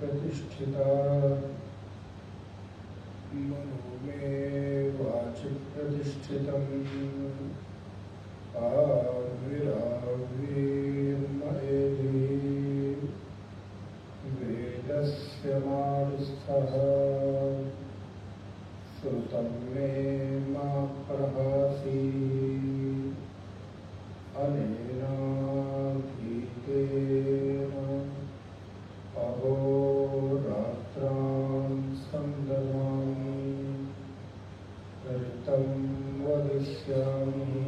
प्रतिष्ठिता मनो मे वाचि प्रतिष्ठितम् आविरावीर्मयेति वेदस्य मारुस्थः श्रुतं मे मा प्रहासी अनेनाधीतेन अहोरात्रान् संदधामि ऋतं वदिष्यामि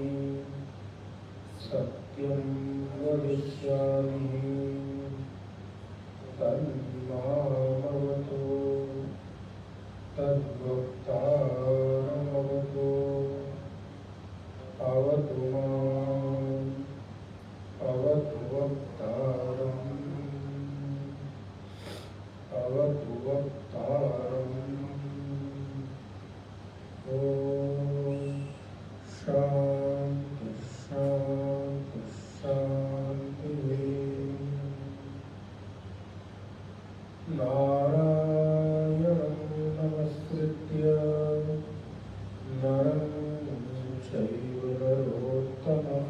सत्यं वदिष्यामि तन्मामवतु तद्वक्तारमवतु अवतु माम् अवतु वक्तारम् अवतु वक्तारम्। ॐ शान्ति शान्ति शान्तिः। नारायणं नमस्कृत्य नरं चैव नरोत्तमं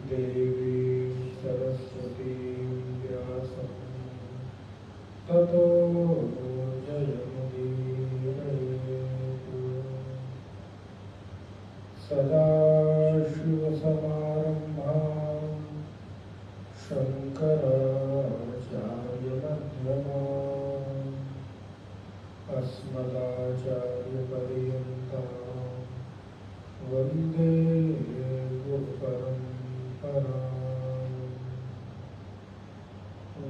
देवीं सरस्वतीं व्यासं ततो जयमुदीरयेत्। सदाशिवसमारम्भां शङ्कराचार्यमध्यमाम् अस्मदाचार्यपर्यन्तां वन्दे गुरुपरम्पराम्।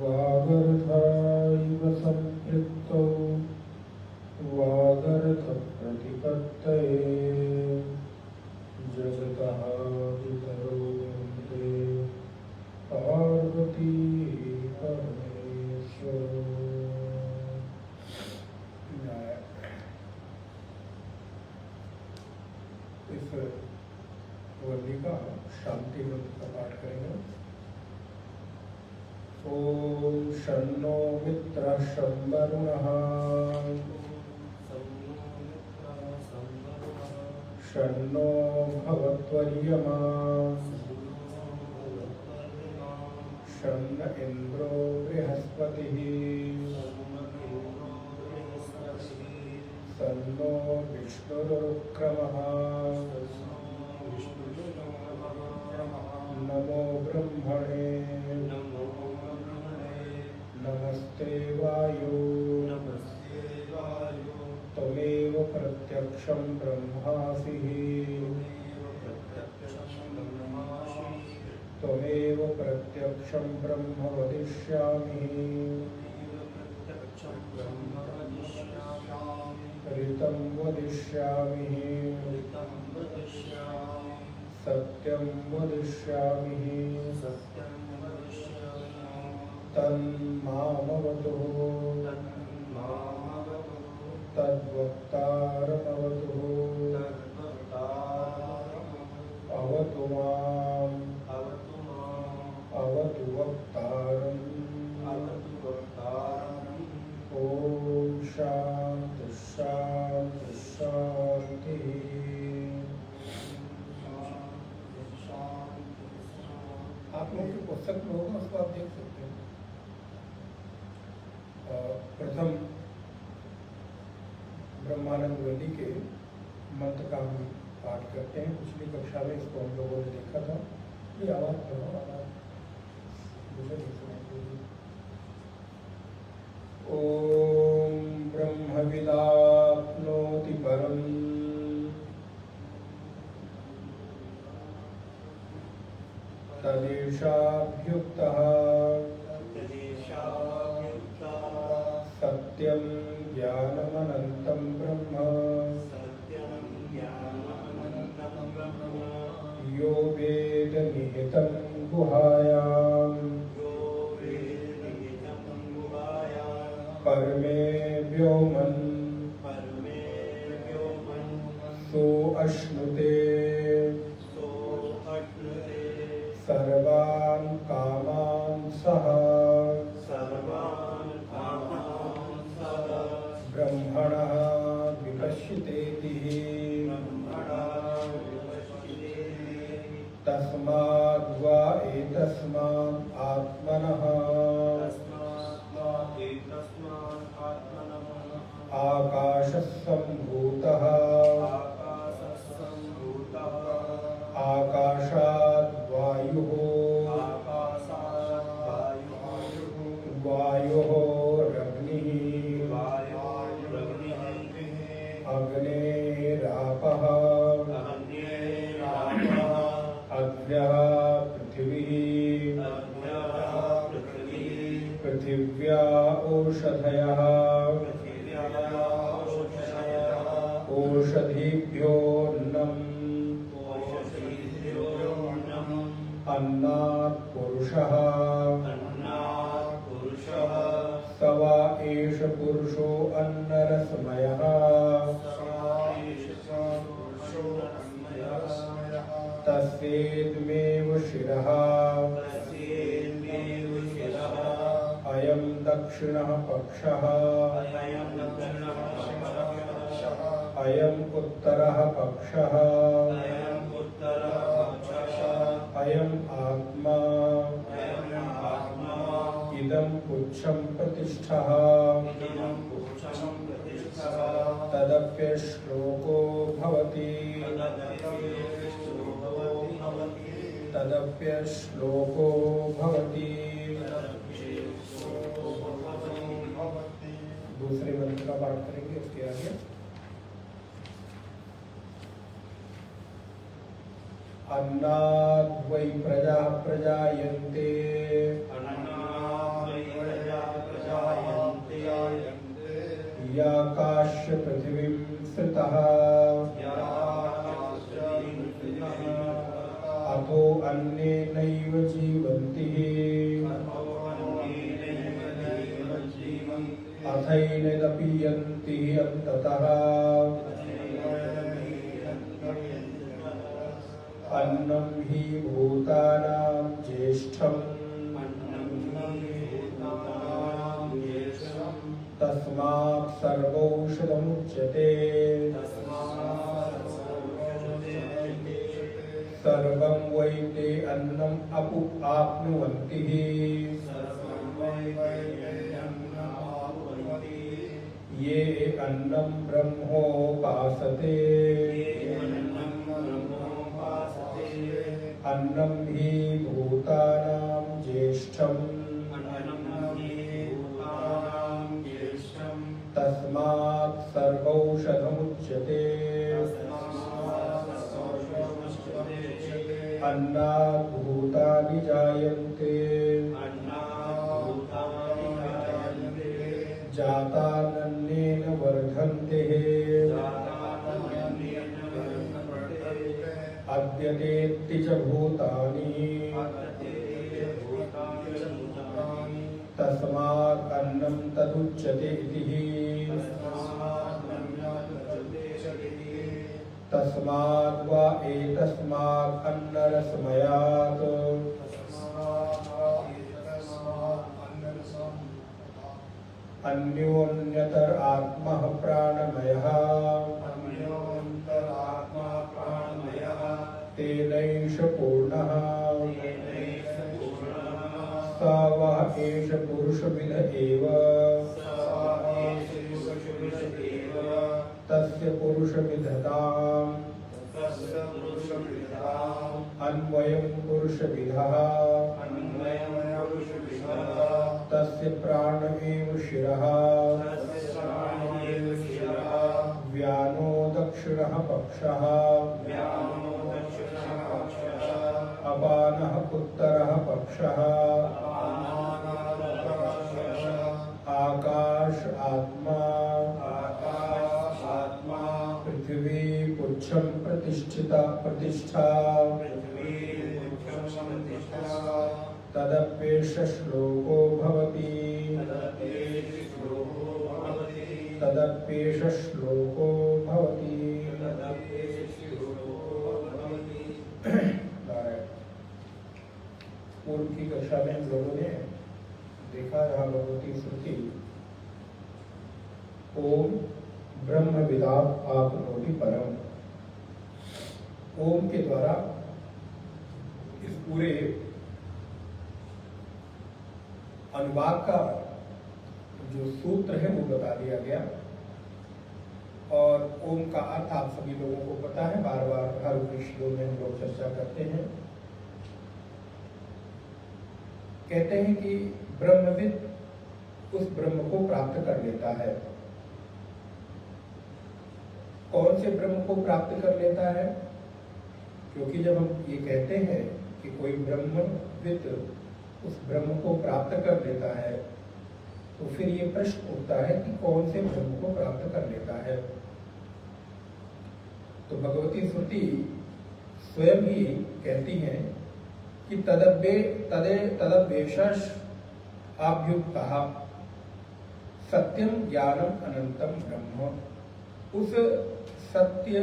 वागर्धाविव सम्पृक्तौ वागर्धप्रतिपत्तये जगतः पितरौ वन्दे पार्वती परमेश्वरौ। इस वल्ली का शांति मंत्र का पाठ करेंगे। ओम शन्नो मित्रः शं वरुणः शन्नो भवत्वर्यमा शन्न इन्द्रो बृहस्पतिः तन्नो विष्णुरुक्रमः नमो ब्रह्मणे नमस्ते वायो त्वमेव प्रत्यक्षं ब्रह्मासि त्वमेव प्रत्यक्षं ब्रह्म वदिष्यामि ऋतं वदिष्यामि सत्यं वदिष्यामि तन्मामवतु तद्वक्तारमवतु अवतु माम् अवतु वक्तारम्। ॐ शान्ति शान्ति शान्तिः। आप लोगों के पुस्तक में होगा, उसको आप देख सकते हैं। प्रथम ब्रह्मानंद वल्ली के मंत्र का हम पाठ करते हैं। पिछली कक्षा में इसको हम लोगों ने देखा था। ये आवाज़ करो, आवाज़ मुझे नहीं सुनाई देगी। ओम ब्रह्मविदाप्नोति परम तदेशाभ्युक्तः सत्यं ज्ञानमनन्तं ब्रह्म यो वेद निहितं गुहायां परमे व्योमन् सोऽश्नुते सर्वान् कामान् सः ब्रह्मणः विपश्यतेति तस्माद्वा एतस्मात् आत्मनः आकाशसम्भूतः आकाशाद् वायुः वायोरग्निः अग्नेरापः अग्न्यः पृथिवी पृथिव्या ओषधयः ओषधीभ्योऽन्नम् अन्नात् पुरुषः स वा एष पुरुषो अन्नरसमयः तस्येदमेव शिरः अयं दक्षिणः पक्षः अयम् उत्तरः पक्षः अयम् आत्मा इदं पुच्छं प्रतिष्ठः तदप्यश्लोको भवति तदप्यश्लोको भवति। दूसरे मंत्र का पाठ करेंगे उसके आगे। अन्नाद् वै प्रजा प्रजायन्ते याकाश्य पृथिवीं स्थितः अथो अन्नेनैव जीवन्ति अथैनदपि यन्ति अन्ततः अन्नं हि भूतानां ज्येष्ठम् तस्मात् सर्वौषधमुच्यते सर्वं वै ते अन्नम् आप्नुवन्ति ये अन्नं ब्रह्मोपासते अन्नं हि भूतानां ज्येष्ठम् तस्मात् सर्वौषधमुच्यते अन्नात् भूतानि जायन्ते जातानन्नेन वर्धन्ते अद्यतेत्ति च भूतानि तस्मात् अन्नं तदुच्यते इति तस्माद् वा एतस्मात् अन्नरसमयात् अन्योन्यतर आत्मः प्राणमयः तेनैष पूर्णः स वः एष पुरुषविद एव तस्य पुरुषविदताम् अन्वयं पुरुषविदः तस्य प्राणमेव शिरः व्यानो दक्षिणः पक्षः अपानः उत्तरः पक्षः आकाश आत्मा पृथ्वी पुच्छं प्रतिष्ठा तदप्येष श्लोको भवति तदप्येष श्लोको भवति। पूर्व की कक्षा में हम लोगों ने देखा रहा भगवती श्रुति ओम ब्रह्म विदात आपनोति परम। ओम के द्वारा इस पूरे अनुवाद का जो सूत्र है वो बता दिया गया और ओम का अर्थ आप सभी लोगों को पता है, बार बार हर विषयों में हम लोग चर्चा करते हैं। कहते हैं कि ब्रह्मविद उस ब्रह्म को प्राप्त कर लेता है। कौन से ब्रह्म को प्राप्त कर लेता है? क्योंकि जब हम ये कहते हैं कि कोई ब्रह्मविद उस ब्रह्म को प्राप्त कर लेता है तो फिर ये प्रश्न उठता है कि कौन से ब्रह्म को प्राप्त कर लेता है। तो भगवती श्रुति स्वयं ही कहती है कि तदव्येषः अभ्युक्तः सत्यम ज्ञानम अनंतम ब्रह्म। उस सत्य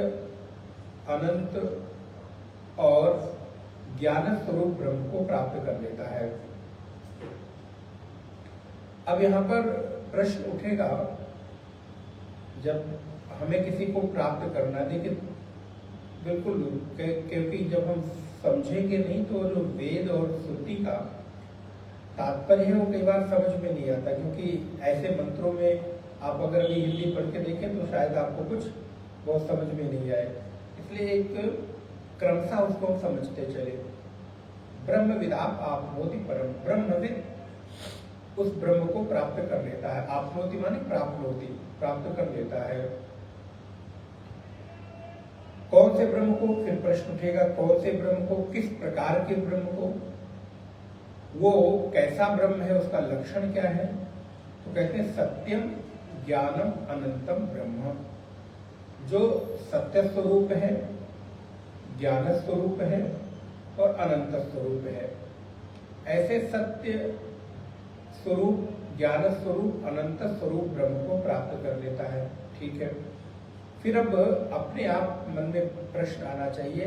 अनंत और ज्ञान स्वरूप ब्रह्म को प्राप्त कर लेता है। अब यहाँ पर प्रश्न उठेगा, जब हमें किसी को प्राप्त करना, देखिए बिल्कुल, क्योंकि जब हम समझेंगे नहीं तो जो वेद और श्रुति का तात्पर्य है वो कई बार समझ में नहीं आता, क्योंकि ऐसे मंत्रों में आप अगर भी हिंदी पढ़ के देखें तो शायद आपको कुछ बहुत समझ में नहीं आए। इसलिए एक क्रमशः उसको हम समझते चले। ब्रह्मविद आपनोति परम, ब्रह्मविद उस ब्रह्म को प्राप्त कर लेता है। आपनोति माने प्राप्नोति, प्राप्त कर लेता है। कौन से ब्रह्म को? फिर प्रश्न उठेगा कौन से ब्रह्म को, किस प्रकार के ब्रह्म को, वो कैसा ब्रह्म है, उसका लक्षण क्या है? तो कहते हैं सत्यम ज्ञानम अनंतम ब्रह्म, जो सत्य स्वरूप है, ज्ञान स्वरूप है और अनंत स्वरूप है। ऐसे सत्य स्वरूप, ज्ञान स्वरूप, अनंत स्वरूप ब्रह्म को प्राप्त कर लेता है। ठीक है, फिर अब अपने आप मन में प्रश्न आना चाहिए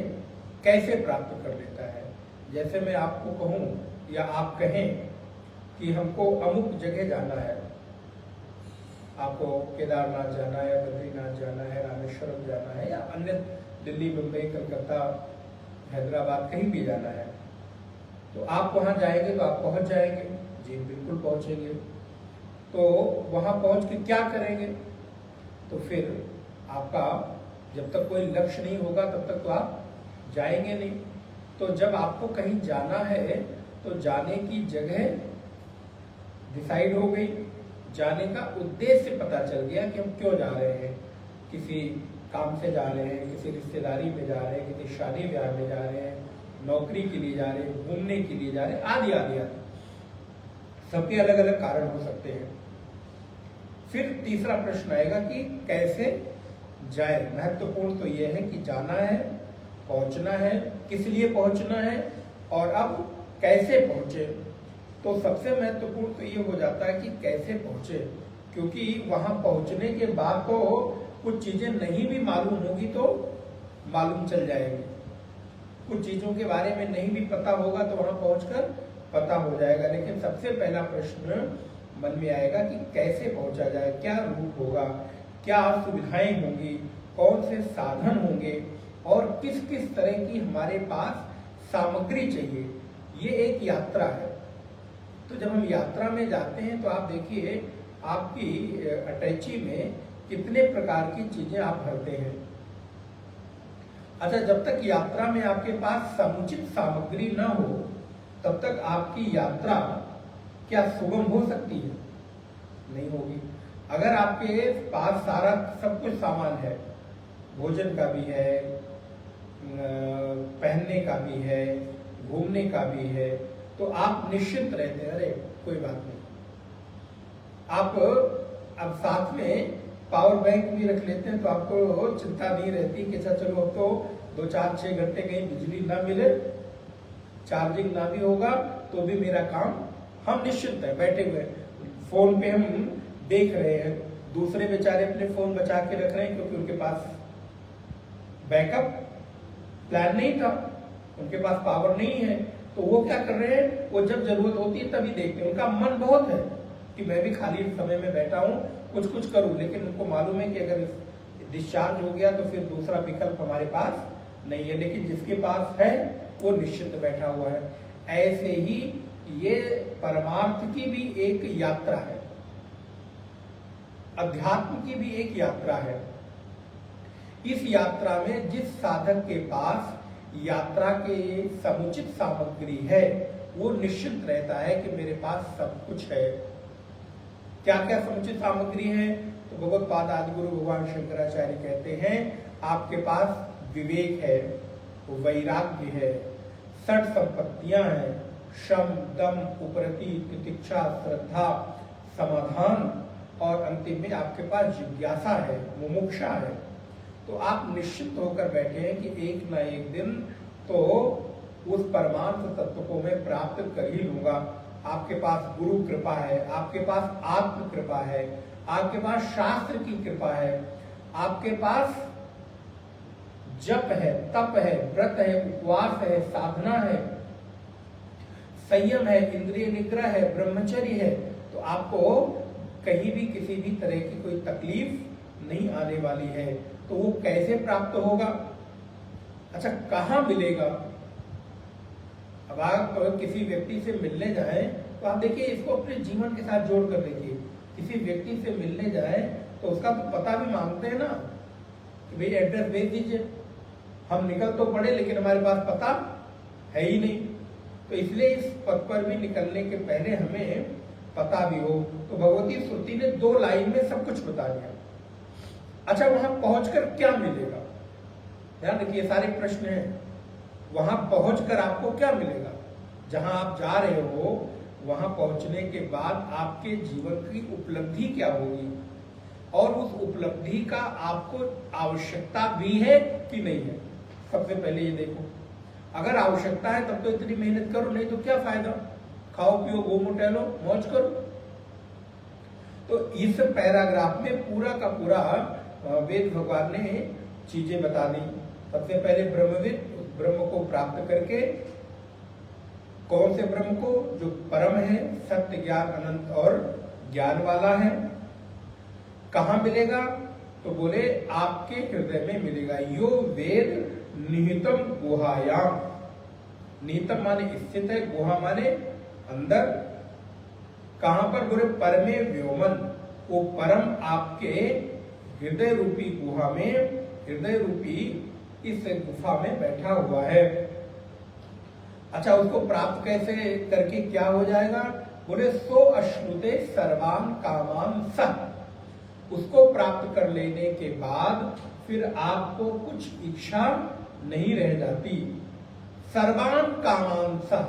कैसे प्राप्त कर लेता है। जैसे मैं आपको कहूं या आप कहें कि हमको अमुक जगह जाना है, आपको केदारनाथ जाना है, बद्रीनाथ जाना है, रामेश्वरम जाना है या अन्य दिल्ली, मुंबई, कलकत्ता, हैदराबाद कहीं भी जाना है, तो आप वहां जाएंगे तो आप पहुंच जाएंगे। जी बिल्कुल पहुंचेंगे। तो वहां पहुंच के क्या करेंगे? तो फिर आपका जब तक कोई लक्ष्य नहीं होगा तब तक तो आप जाएंगे नहीं। तो जब आपको कहीं जाना है तो जाने की जगह डिसाइड हो गई, जाने का उद्देश्य पता चल गया कि हम क्यों जा रहे हैं। किसी काम से जा रहे हैं, किसी रिश्तेदारी में जा रहे हैं, किसी शादी ब्याह में जा रहे हैं, नौकरी के लिए जा रहे हैं, घूमने के लिए जा रहे हैं, आदि आदि आदि। सबके अलग अलग कारण हो सकते हैं। फिर तीसरा प्रश्न आएगा कि कैसे जाए। महत्वपूर्ण तो यह है कि जाना है, पहुंचना है, किस लिए पहुंचना है और अब कैसे पहुंचे। तो सबसे महत्वपूर्ण तो ये हो जाता है कि कैसे पहुंचे, क्योंकि वहां पहुंचने के बाद तो कुछ चीजें नहीं भी मालूम होगी तो मालूम चल जाएगी, कुछ चीजों के बारे में नहीं भी पता होगा तो वहां पहुंचकर पता हो जाएगा। लेकिन सबसे पहला प्रश्न मन में आएगा कि कैसे पहुंचा जाए, क्या रूट होगा, क्या सुविधाएं होंगी, कौन से साधन होंगे और किस किस तरह की हमारे पास सामग्री चाहिए। ये एक यात्रा है। तो जब हम यात्रा में जाते हैं तो आप देखिए आपकी अटैची में कितने प्रकार की चीजें आप भरते हैं। अच्छा, जब तक यात्रा में आपके पास समुचित सामग्री न हो तब तक आपकी यात्रा क्या सुगम हो सकती है? नहीं होगी। अगर आपके पास सारा सब कुछ सामान है, भोजन का भी है, पहनने का भी है, घूमने का भी है, तो आप निश्चिंत रहते हैं, अरे कोई बात नहीं। आप अब साथ में पावर बैंक भी रख लेते हैं तो आपको चिंता नहीं रहती कि अच्छा चलो अब तो 2-4-6 घंटे कहीं बिजली ना मिले, चार्जिंग ना भी होगा तो भी मेरा काम, हम निश्चिंत है बैठे हुए। फोन पे हम देख रहे हैं, दूसरे बेचारे अपने फोन बचा के रख रहे हैं क्योंकि उनके पास बैकअप प्लान नहीं था, उनके पास पावर नहीं है, तो वो क्या कर रहे हैं, वो जब जरूरत होती है तभी देखते हैं। उनका मन बहुत है कि मैं भी खाली समय में बैठा हूं, कुछ कुछ करूं, लेकिन उनको मालूम है कि अगर डिस्चार्ज हो गया तो फिर दूसरा विकल्प हमारे पास नहीं है। लेकिन जिसके पास है वो निश्चित बैठा हुआ है। ऐसे ही ये परमार्थ की भी एक यात्रा है, अध्यात्म की भी एक यात्रा है। इस यात्रा में जिस साधक के पास यात्रा के समुचित सामग्री है वो निश्चित रहता है कि मेरे पास सब कुछ है। क्या क्या समुचित सामग्री है? तो भगवत्पाद आदि गुरु भगवान शंकराचार्य कहते हैं आपके पास विवेक है, वैराग्य है, षट संपत्तियां हैं, शम, दम, उपरति, तितिक्षा, श्रद्धा, समाधान, और अंतिम में आपके पास जिज्ञासा है, मुमुक्षा है। तो आप निश्चित होकर बैठे हैं कि एक ना एक दिन तो उस परमार्थ तत्व को मैं प्राप्त कर ही लूंगा। आपके पास गुरु कृपा है, आपके पास आत्म कृपा है, आपके पास शास्त्र की कृपा है, आपके पास जप है, तप है, व्रत है, उपवास है, साधना है, संयम है, इंद्रिय निग्रह है, ब्रह्मचर्य है। तो आपको कहीं भी किसी भी तरह की कोई तकलीफ नहीं आने वाली है। तो वो कैसे प्राप्त होगा? अच्छा, कहाँ मिलेगा? अब आप किसी व्यक्ति से मिलने जाएं तो आप देखिए, इसको अपने जीवन के साथ जोड़ कर देखिए। किसी व्यक्ति से मिलने जाएं तो उसका तो पता भी मांगते हैं ना कि भाई एड्रेस भेज दीजिए। हम निकल तो पड़े लेकिन हमारे पास पता है ही नहीं, तो इसलिए इस पथ पर भी निकलने के पहले हमें पता भी हो। तो भगवती श्रुति ने 2 लाइन में सब कुछ बता दिया। अच्छा, वहां पहुंचकर क्या मिलेगा? ध्यान रखिए, सारे प्रश्न हैं। वहां पहुंचकर आपको क्या मिलेगा? जहां आप जा रहे हो वहां पहुंचने के बाद आपके जीवन की उपलब्धि क्या होगी, और उस उपलब्धि का आपको आवश्यकता भी है कि नहीं है। सबसे पहले ये देखो, अगर आवश्यकता है तब तो इतनी मेहनत करो, नहीं तो क्या फायदा? खाओ पियो घूमो टहलो मौज करो। तो इस पैराग्राफ में पूरा का पूरा वेद भगवान ने चीजें बता दी। सबसे पहले ब्रह्मविद, ब्रह्म को प्राप्त करके, कौन से ब्रह्म को? जो परम है, सत्य, ज्ञान, अनंत और ज्ञान वाला है। कहां मिलेगा? तो बोले आपके हृदय में मिलेगा। यो वेद निहितम गुहायाम। निहितम माने स्थित है, गुहा माने अंदर। कहां पर? बोले परमे व्योमन। वो परम आपके हृदय रूपी गुहा में, हृदय रूपी इस गुफा में बैठा हुआ है। अच्छा, उसको प्राप्त कैसे करके क्या हो जाएगा? बोले सो अश्नुते सर्वान कामान सह। उसको प्राप्त कर लेने के बाद फिर आपको कुछ इच्छा नहीं रह जाती। सर्वान कामान सह।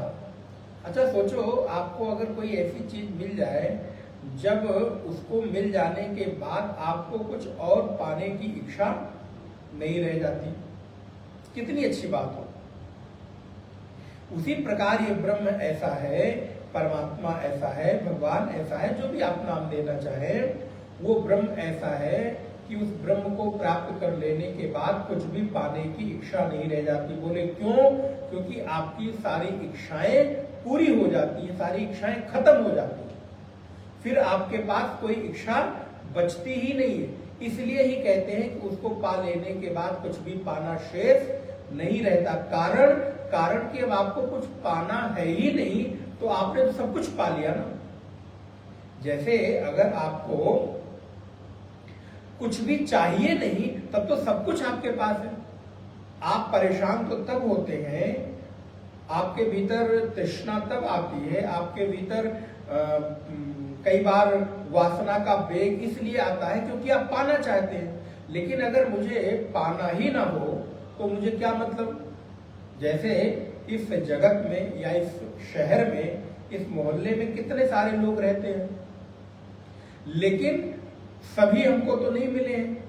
अच्छा सोचो, आपको अगर कोई ऐसी चीज मिल जाए, जब उसको मिल जाने के बाद आपको कुछ और पाने की इच्छा नहीं रह जाती, कितनी अच्छी बात हो। उसी प्रकार ये ब्रह्म ऐसा है, परमात्मा ऐसा है, भगवान ऐसा है, जो भी आप नाम देना चाहें, वो ब्रह्म ऐसा है कि उस ब्रह्म को प्राप्त कर लेने के बाद कुछ भी पाने की इच्छा नहीं रह जाती। बोले क्यों? क्योंकि आपकी सारी इच्छाएं पूरी हो जाती है, सारी इच्छाएं खत्म हो जाती है, फिर आपके पास कोई इच्छा बचती ही नहीं है। इसलिए ही कहते हैं कि उसको पा लेने के बाद कुछ भी पाना शेष नहीं रहता। कारण कि अब आपको कुछ पाना है ही नहीं, तो आपने तो सब कुछ पा लिया ना। जैसे अगर आपको कुछ भी चाहिए नहीं, तब तो सब कुछ आपके पास है। आप परेशान तो तब होते हैं, आपके भीतर तृष्णा तब आती है, आपके भीतर कई बार वासना का वेग इसलिए आता है क्योंकि आप पाना चाहते हैं। लेकिन अगर मुझे पाना ही ना हो तो मुझे क्या मतलब। जैसे इस जगत में या इस शहर में, इस मोहल्ले में कितने सारे लोग रहते हैं, लेकिन सभी हमको तो नहीं मिले हैं।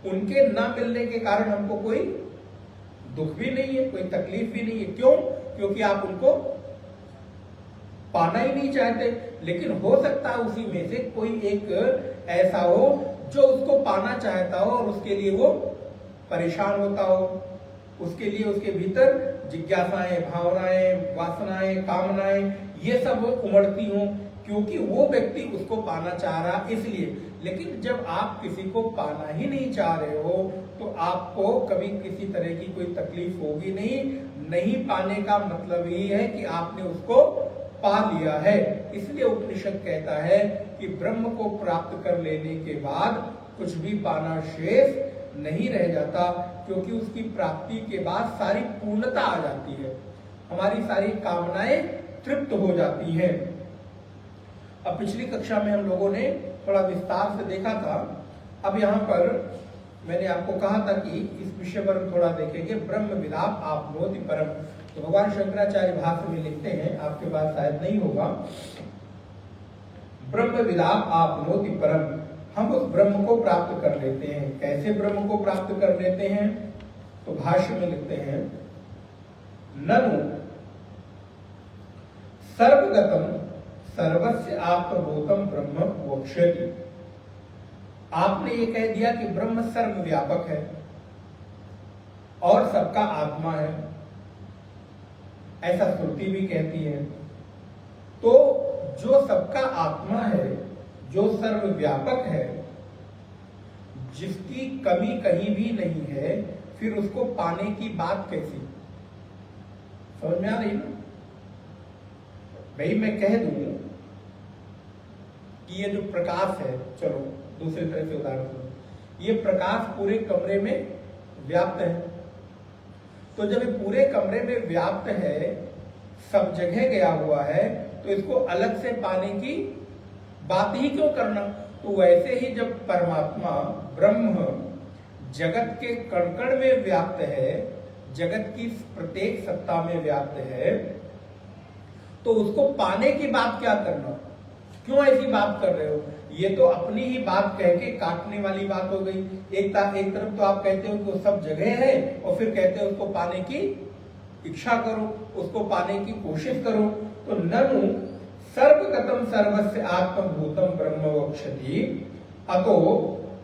उनके ना मिलने के कारण हमको कोई दुख भी नहीं है, कोई तकलीफ भी नहीं है। क्यों? क्योंकि आप उनको पाना ही नहीं चाहते। लेकिन हो सकता है उसी में से कोई एक ऐसा हो जो उसको पाना चाहता हो और उसके लिए वो परेशान होता हो, उसके लिए उसके भीतर जिज्ञासाएं, भावनाएं, वासनाएं, कामनाएं ये सब उमड़ती हों, क्योंकि वो व्यक्ति उसको पाना चाह रहा इसलिए। लेकिन जब आप किसी को पाना ही नहीं चाह रहे हो तो आपको कभी किसी तरह की कोई तकलीफ होगी नहीं। नहीं पाने का मतलब ही है कि आपने उसको पा लिया है। इसलिए उपनिषद कहता है कि ब्रह्म को प्राप्त कर लेने के बाद कुछ भी पाना शेष नहीं रह जाता, क्योंकि उसकी प्राप्ति के बाद सारी पूर्णता आ जाती है, हमारी सारी कामनाएं तृप्त हो जाती हैं। अब पिछली कक्षा में हम लोगों ने थोड़ा विस्तार से देखा था। अब यहाँ पर मैंने आपको कहा था कि इस विषय पर हम थोड़ा देखेंगे, ब्रह्म विदाम आपनोति परम। तो भगवान शंकराचार्य भाष्य में लिखते हैं, आपके पास शायद नहीं होगा, ब्रह्म विदाम आपनोति परम, हम उस ब्रह्म को प्राप्त कर लेते हैं। कैसे ब्रह्म को प्राप्त कर लेते हैं? तो भाष्य में लिखते हैं, ननु सर्वगतम सर्वस्य आत्मभूतम ब्रह्म वक्ष्यति। आपने ये कह दिया कि ब्रह्म सर्वव्यापक है और सबका आत्मा है, ऐसा श्रुति भी कहती है। तो जो सबका आत्मा है, जो सर्वव्यापक है, जिसकी कमी कहीं भी नहीं है, फिर उसको पाने की बात कैसी? समझ में आ रही ना? भाई मैं कह दूं कि ये जो प्रकाश है, चलो दूसरी तरह से उदाहरण दो, ये प्रकाश पूरे कमरे में व्याप्त है। तो जब ये पूरे कमरे में व्याप्त है, सब जगह गया हुआ है, तो इसको अलग से पाने की बात ही क्यों करना? तो वैसे ही जब परमात्मा ब्रह्म जगत के कण कण में व्याप्त है, जगत की प्रत्येक सत्ता में व्याप्त है, तो उसको पाने की बात क्या करना? क्यों ऐसी बात कर रहे हो? ये तो अपनी ही बात कह के काटने वाली बात हो गई। एक तरफ तो आप कहते हो कि वो सब जगह है और फिर कहते हो उसको पाने की इच्छा करो, उसको पाने की कोशिश करो। तो ननु सर्वगतम सर्वस्य आत्मभूतम ब्रह्म वक्ष्यति अतो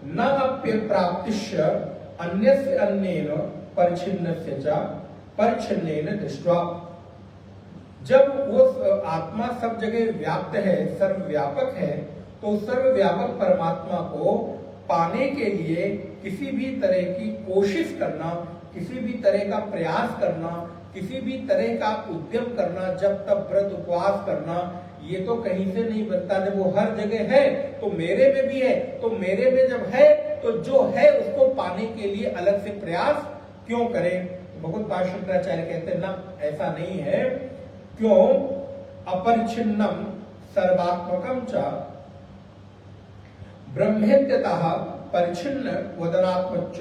न अप्य प्राप्तिश्च अन्यस्य अन्येन परिच्छिन्नस्य च परिच्छिन्नेन दृष्ट्वा। जब वो आत्मा सब जगह व्याप्त है, सर्वव्यापक है, तो सर्वव्यापक परमात्मा को पाने के लिए किसी भी तरह की कोशिश करना, किसी भी तरह का प्रयास करना, किसी भी तरह का उद्यम करना, जब तक व्रत उपवास करना, ये तो कहीं से नहीं बनता। जब वो हर जगह है तो मेरे में भी है, तो मेरे में जब है तो जो है उसको पाने के लिए अलग से प्रयास क्यों करें? भगवत शंकराचार्य कहते हैं ना, ऐसा नहीं है। क्यों? अपरिच्छिन्नम सर्वात्मकम च ब्रह्मेत्यतः परिच्छिन्न वदनात्मच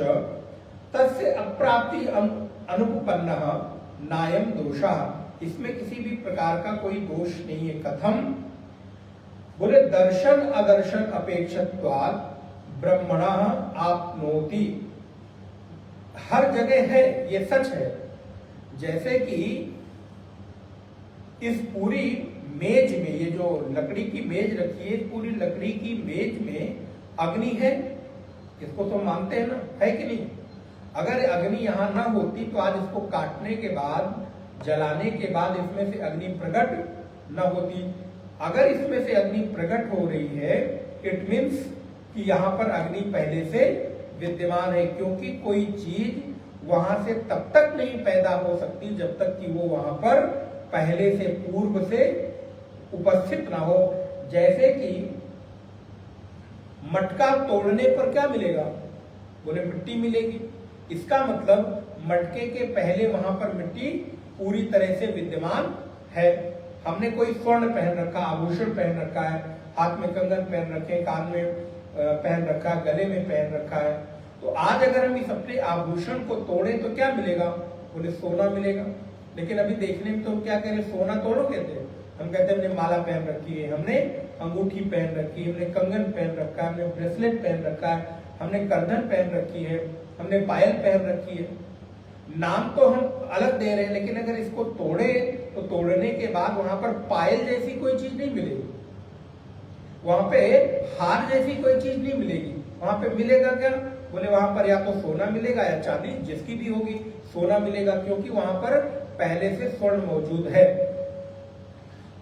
तस्य अप्राप्ति अनुपन्नः नायम दोषः। इसमें किसी भी प्रकार का कोई दोष नहीं है। कथम? बोले दर्शन अदर्शन अपेक्षत्वात् ब्रह्मणः आपनोति। हर जगह है, ये सच है। जैसे कि इस पूरी मेज में, ये जो लकड़ी की मेज रखी है, पूरी लकड़ी की मेज में अग्नि है, इसको तो मानते हैं ना, है कि नहीं? अगर अग्नि यहां ना होती तो आज इसको काटने के बाद, जलाने के बाद इसमें से अग्नि प्रकट न होती। अगर इसमें से अग्नि प्रकट हो रही है, इट मीन्स कि यहां पर अग्नि पहले से विद्यमान है, क्योंकि कोई चीज वहां से तब तक नहीं पैदा हो सकती जब तक कि वो वहां पर पहले से, पूर्व से उपस्थित ना हो। जैसे कि मटका तोड़ने पर क्या मिलेगा? बोले मिट्टी मिलेगी। इसका मतलब मटके के पहले वहां पर मिट्टी पूरी तरह से विद्यमान है। हमने कोई स्वर्ण पहन रखा, आभूषण पहन रखा है, हाथ में कंगन पहन रखे, कान में पहन रखा, गले में पहन रखा है, तो आज अगर हम इस अपने आभूषण को तोड़े तो क्या मिलेगा? बोले सोना मिलेगा। लेकिन अभी देखने में तो हम क्या कह रहे, सोना तोड़ो कहते हैं, हम कहते हैं हमने माला पहन रखी है, हमने अंगूठी पहन रखी है, हमने कंगन पहन रखा है, हमने ब्रेसलेट पहन रखा है, हमने करधन पहन रखी है, हमने पायल पहन रखी है। नाम तो हम अलग दे रहे हैं, लेकिन अगर इसको तोड़े तो तोड़ने के बाद वहां पर पायल जैसी कोई चीज नहीं मिलेगी, वहां पे हार जैसी कोई चीज नहीं मिलेगी। वहां पे मिलेगा क्या? बोले वहां पर या तो सोना मिलेगा या चांदी, जिसकी भी होगी सोना मिलेगा, क्योंकि वहां पर पहले से स्वर्ण मौजूद है।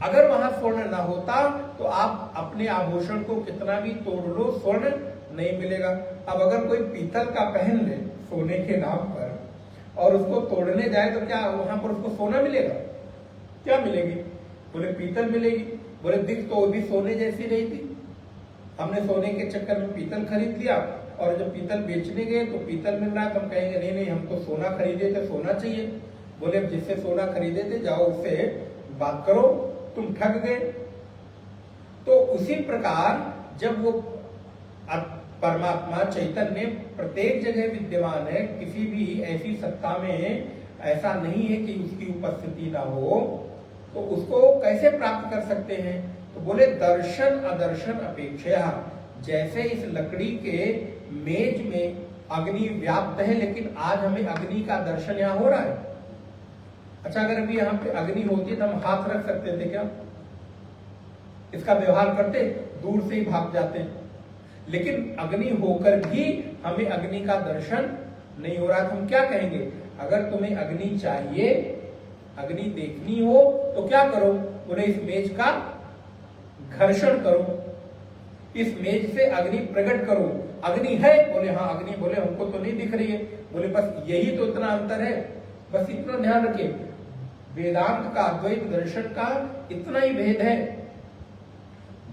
अगर वहां स्वर्ण ना होता तो आप अपने आभूषण को कितना भी तोड़ लो, स्वर्ण नहीं मिलेगा। अब अगर कोई पीतल का पहन ले सोने के नाम पर और उसको तोड़ने जाए तो क्या वहां पर उसको सोना मिलेगा? क्या मिलेगी? बोले पीतल मिलेगी। बोले दिख तो वो भी सोने जैसी नहीं थी, हमने सोने के चक्कर में पीतल खरीद लिया और जब पीतल बेचने गए तो पीतल मिल रहा है, तो हम कहेंगे नहीं नहीं, हम तो सोना खरीदे थे, सोना चाहिए। बोले अब जिससे सोना खरीदे थे जाओ उससे बात करो, तुम ठग गए। तो उसी प्रकार जब वो परमात्मा चैतन्य प्रत्येक जगह विद्यमान है, किसी भी ऐसी सत्ता में ऐसा नहीं है कि उसकी उपस्थिति ना हो, तो उसको कैसे प्राप्त कर सकते हैं? तो बोले दर्शन अदर्शन अपेक्षा, जैसे इस लकड़ी के मेज में अग्नि व्याप्त है, लेकिन आज हमें अग्नि का दर्शन यहाँ हो रहा है। अच्छा, अगर अभी यहाँ पे अग्नि होती तो हम हाथ रख सकते थे क्या? इसका व्यवहार करते, दूर से ही भाग जाते। लेकिन अग्नि होकर भी हमें अग्नि का दर्शन नहीं हो रहा, तो हम क्या कहेंगे? अगर तुम्हें अग्नि चाहिए, अग्नि देखनी हो तो क्या करो? बोले इस मेज का घर्षण करो, इस मेज से अग्नि प्रकट करो। अग्नि है? बोले हाँ अग्नि। बोले हमको तो नहीं दिख रही है। बोले बस यही तो इतना अंतर है, बस इतना ध्यान रखिए, वेदांत का अद्वैत दर्शन का इतना ही भेद है।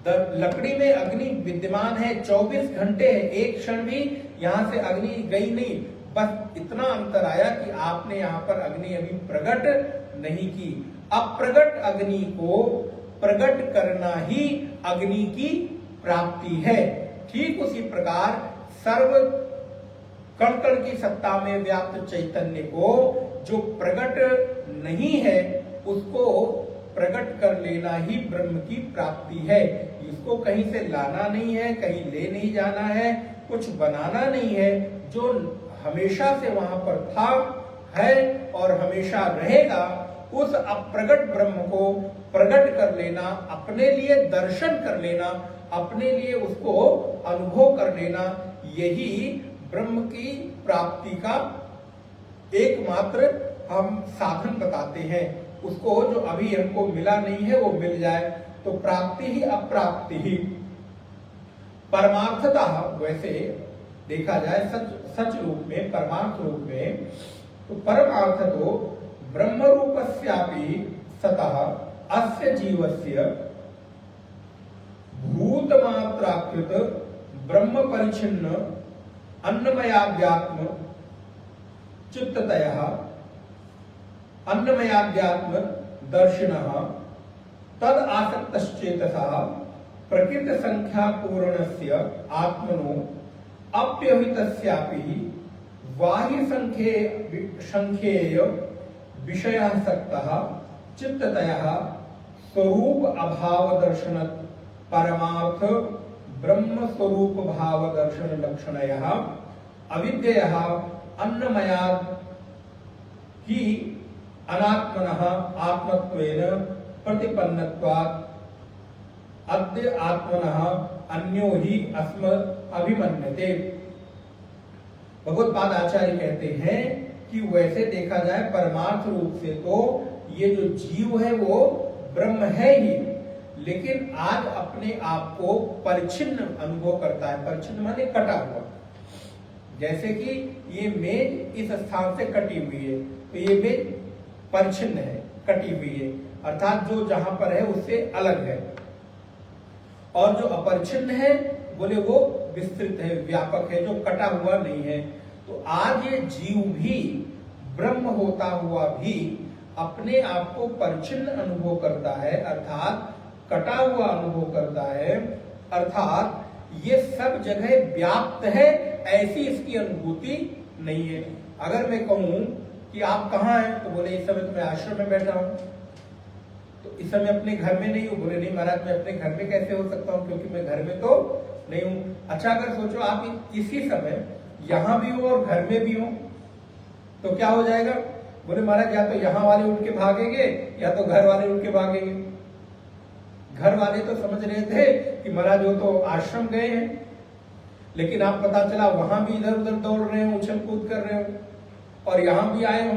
लकड़ी में अग्नि विद्यमान है, 24 घंटे है, एक क्षण भी यहां से अग्नि गई नहीं, बस इतना अंतर आया कि आपने यहां पर अग्नि अभी प्रकट नहीं की। अप्रगट अग्नि को प्रकट करना ही अग्नि की प्राप्ति है। ठीक उसी प्रकार सर्व कण कण की सत्ता में व्याप्त चैतन्य को जो प्रकट नहीं है उसको प्रकट कर लेना ही ब्रह्म की प्राप्ति है। इसको कहीं से लाना नहीं है, कहीं ले नहीं जाना है, कुछ बनाना नहीं है। जो हमेशा से वहां पर था, है और हमेशा रहेगा, उस अप्रगट ब्रह्म को प्रकट कर लेना, अपने लिए दर्शन कर लेना, अपने लिए उसको अनुभव कर लेना, यही ब्रह्म की प्राप्ति का एकमात्र हम साधन बताते हैं। उसको जो अभी हमको मिला नहीं है वो मिल जाए, तो प्राप्ति ही अप्राप्ति ही। परमार्थतः वैसे देखा जाए सच रूप में, परमार्थ रूप में, तो परमार्थ तो ब्रह्म रूपस्यापि सतः अस्य जीवस्य भूतमात्राकृत ब्रह्म परिच्छिन्न अन्नमयाध्यात्म चित्ततयः अन्नमयाध्यात्म दर्शिनः तद आसक्तश्चेतसः प्रकृत संख्या पूर्णस्य आत्मनो अप्यहितस्यापि बाह्य संख्येय विषयासक्तः चित्ततयः स्वरूप अभाव दर्शन परमार्थ ब्रह्म स्वरूप भाव दर्शन लक्षणयः अविद्ययः अन्नमयात् ही अनात्मनः आत्मत्वेन प्रतिपन्नत्वात् अद्य आत्मनः अन्यो ही अस्मत् अभिमन्यते। भगवत्पाद आचार्य कहते हैं कि वैसे देखा जाए परमार्थ रूप से तो ये जो जीव है वो ब्रह्म है ही, लेकिन आज अपने आप को परिच्छिन्न अनुभव करता है। परिच्छिन्न माने कटा हुआ, जैसे कि ये मेज इस स्थान से कटी हुई है, तो ये मेज परिच्छिन्न है, कटी हुई है, अर्थात जो जहां पर है उससे अलग है। और जो अपरिच्छिन्न है बोले वो विस्तृत है, व्यापक है, जो कटा हुआ नहीं है। तो आज ये जीव भी ब्रह्म होता हुआ भी अपने आप को परिच्छिन्न अनुभव करता है, अर्थात कटा हुआ अनुभव करता है, अर्थात ये सब जगह व्याप्त है, ऐसी इसकी अनुभूति नहीं है। अगर मैं कहूं कि आप कहाँ हैं, तो बोले इस समय तो मैं आश्रम में बैठा हूं। तो इस समय अपने घर में नहीं हूं। बोले नहीं महाराज, मैं अपने घर में कैसे हो सकता हूं, क्योंकि मैं घर में तो नहीं हूं। अच्छा, अगर सोचो आप इसी समय यहां भी हो और घर में भी हो, तो क्या हो जाएगा? बोले महाराज या तो यहां वाले उठ के भागेंगे या तो घर वाले उठ के भागेंगे। घर वाले तो समझ रहे थे कि महाराज वो तो आश्रम गए हैं, लेकिन आप पता चला वहां भी इधर उधर दौड़ रहे हो, उछल कूद कर रहे हो, और यहां भी आए हो।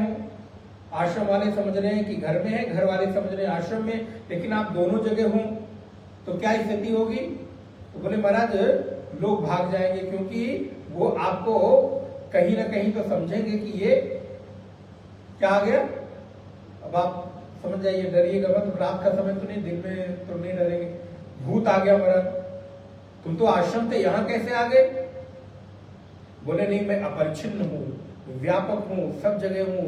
आश्रम वाले समझ रहे हैं कि घर में है, घर वाले समझ रहे हैं आश्रम में, लेकिन आप दोनों जगह हो तो क्या स्थिति होगी? तो बोले महाराज लोग भाग जाएंगे, क्योंकि वो आपको कहीं ना कहीं तो समझेंगे कि ये क्या आ गया। अब आप समझ जाइए, डरिएगा मत। रात का समय तो नहीं, दिन में तो नहीं डरेंगे। भूत आ गया महाराज, तुम तो आश्रम थे, यहां कैसे आ गए? बोले नहीं, मैं अपरिच्छिन्न हूं, व्यापक हूं, सब जगह हूं,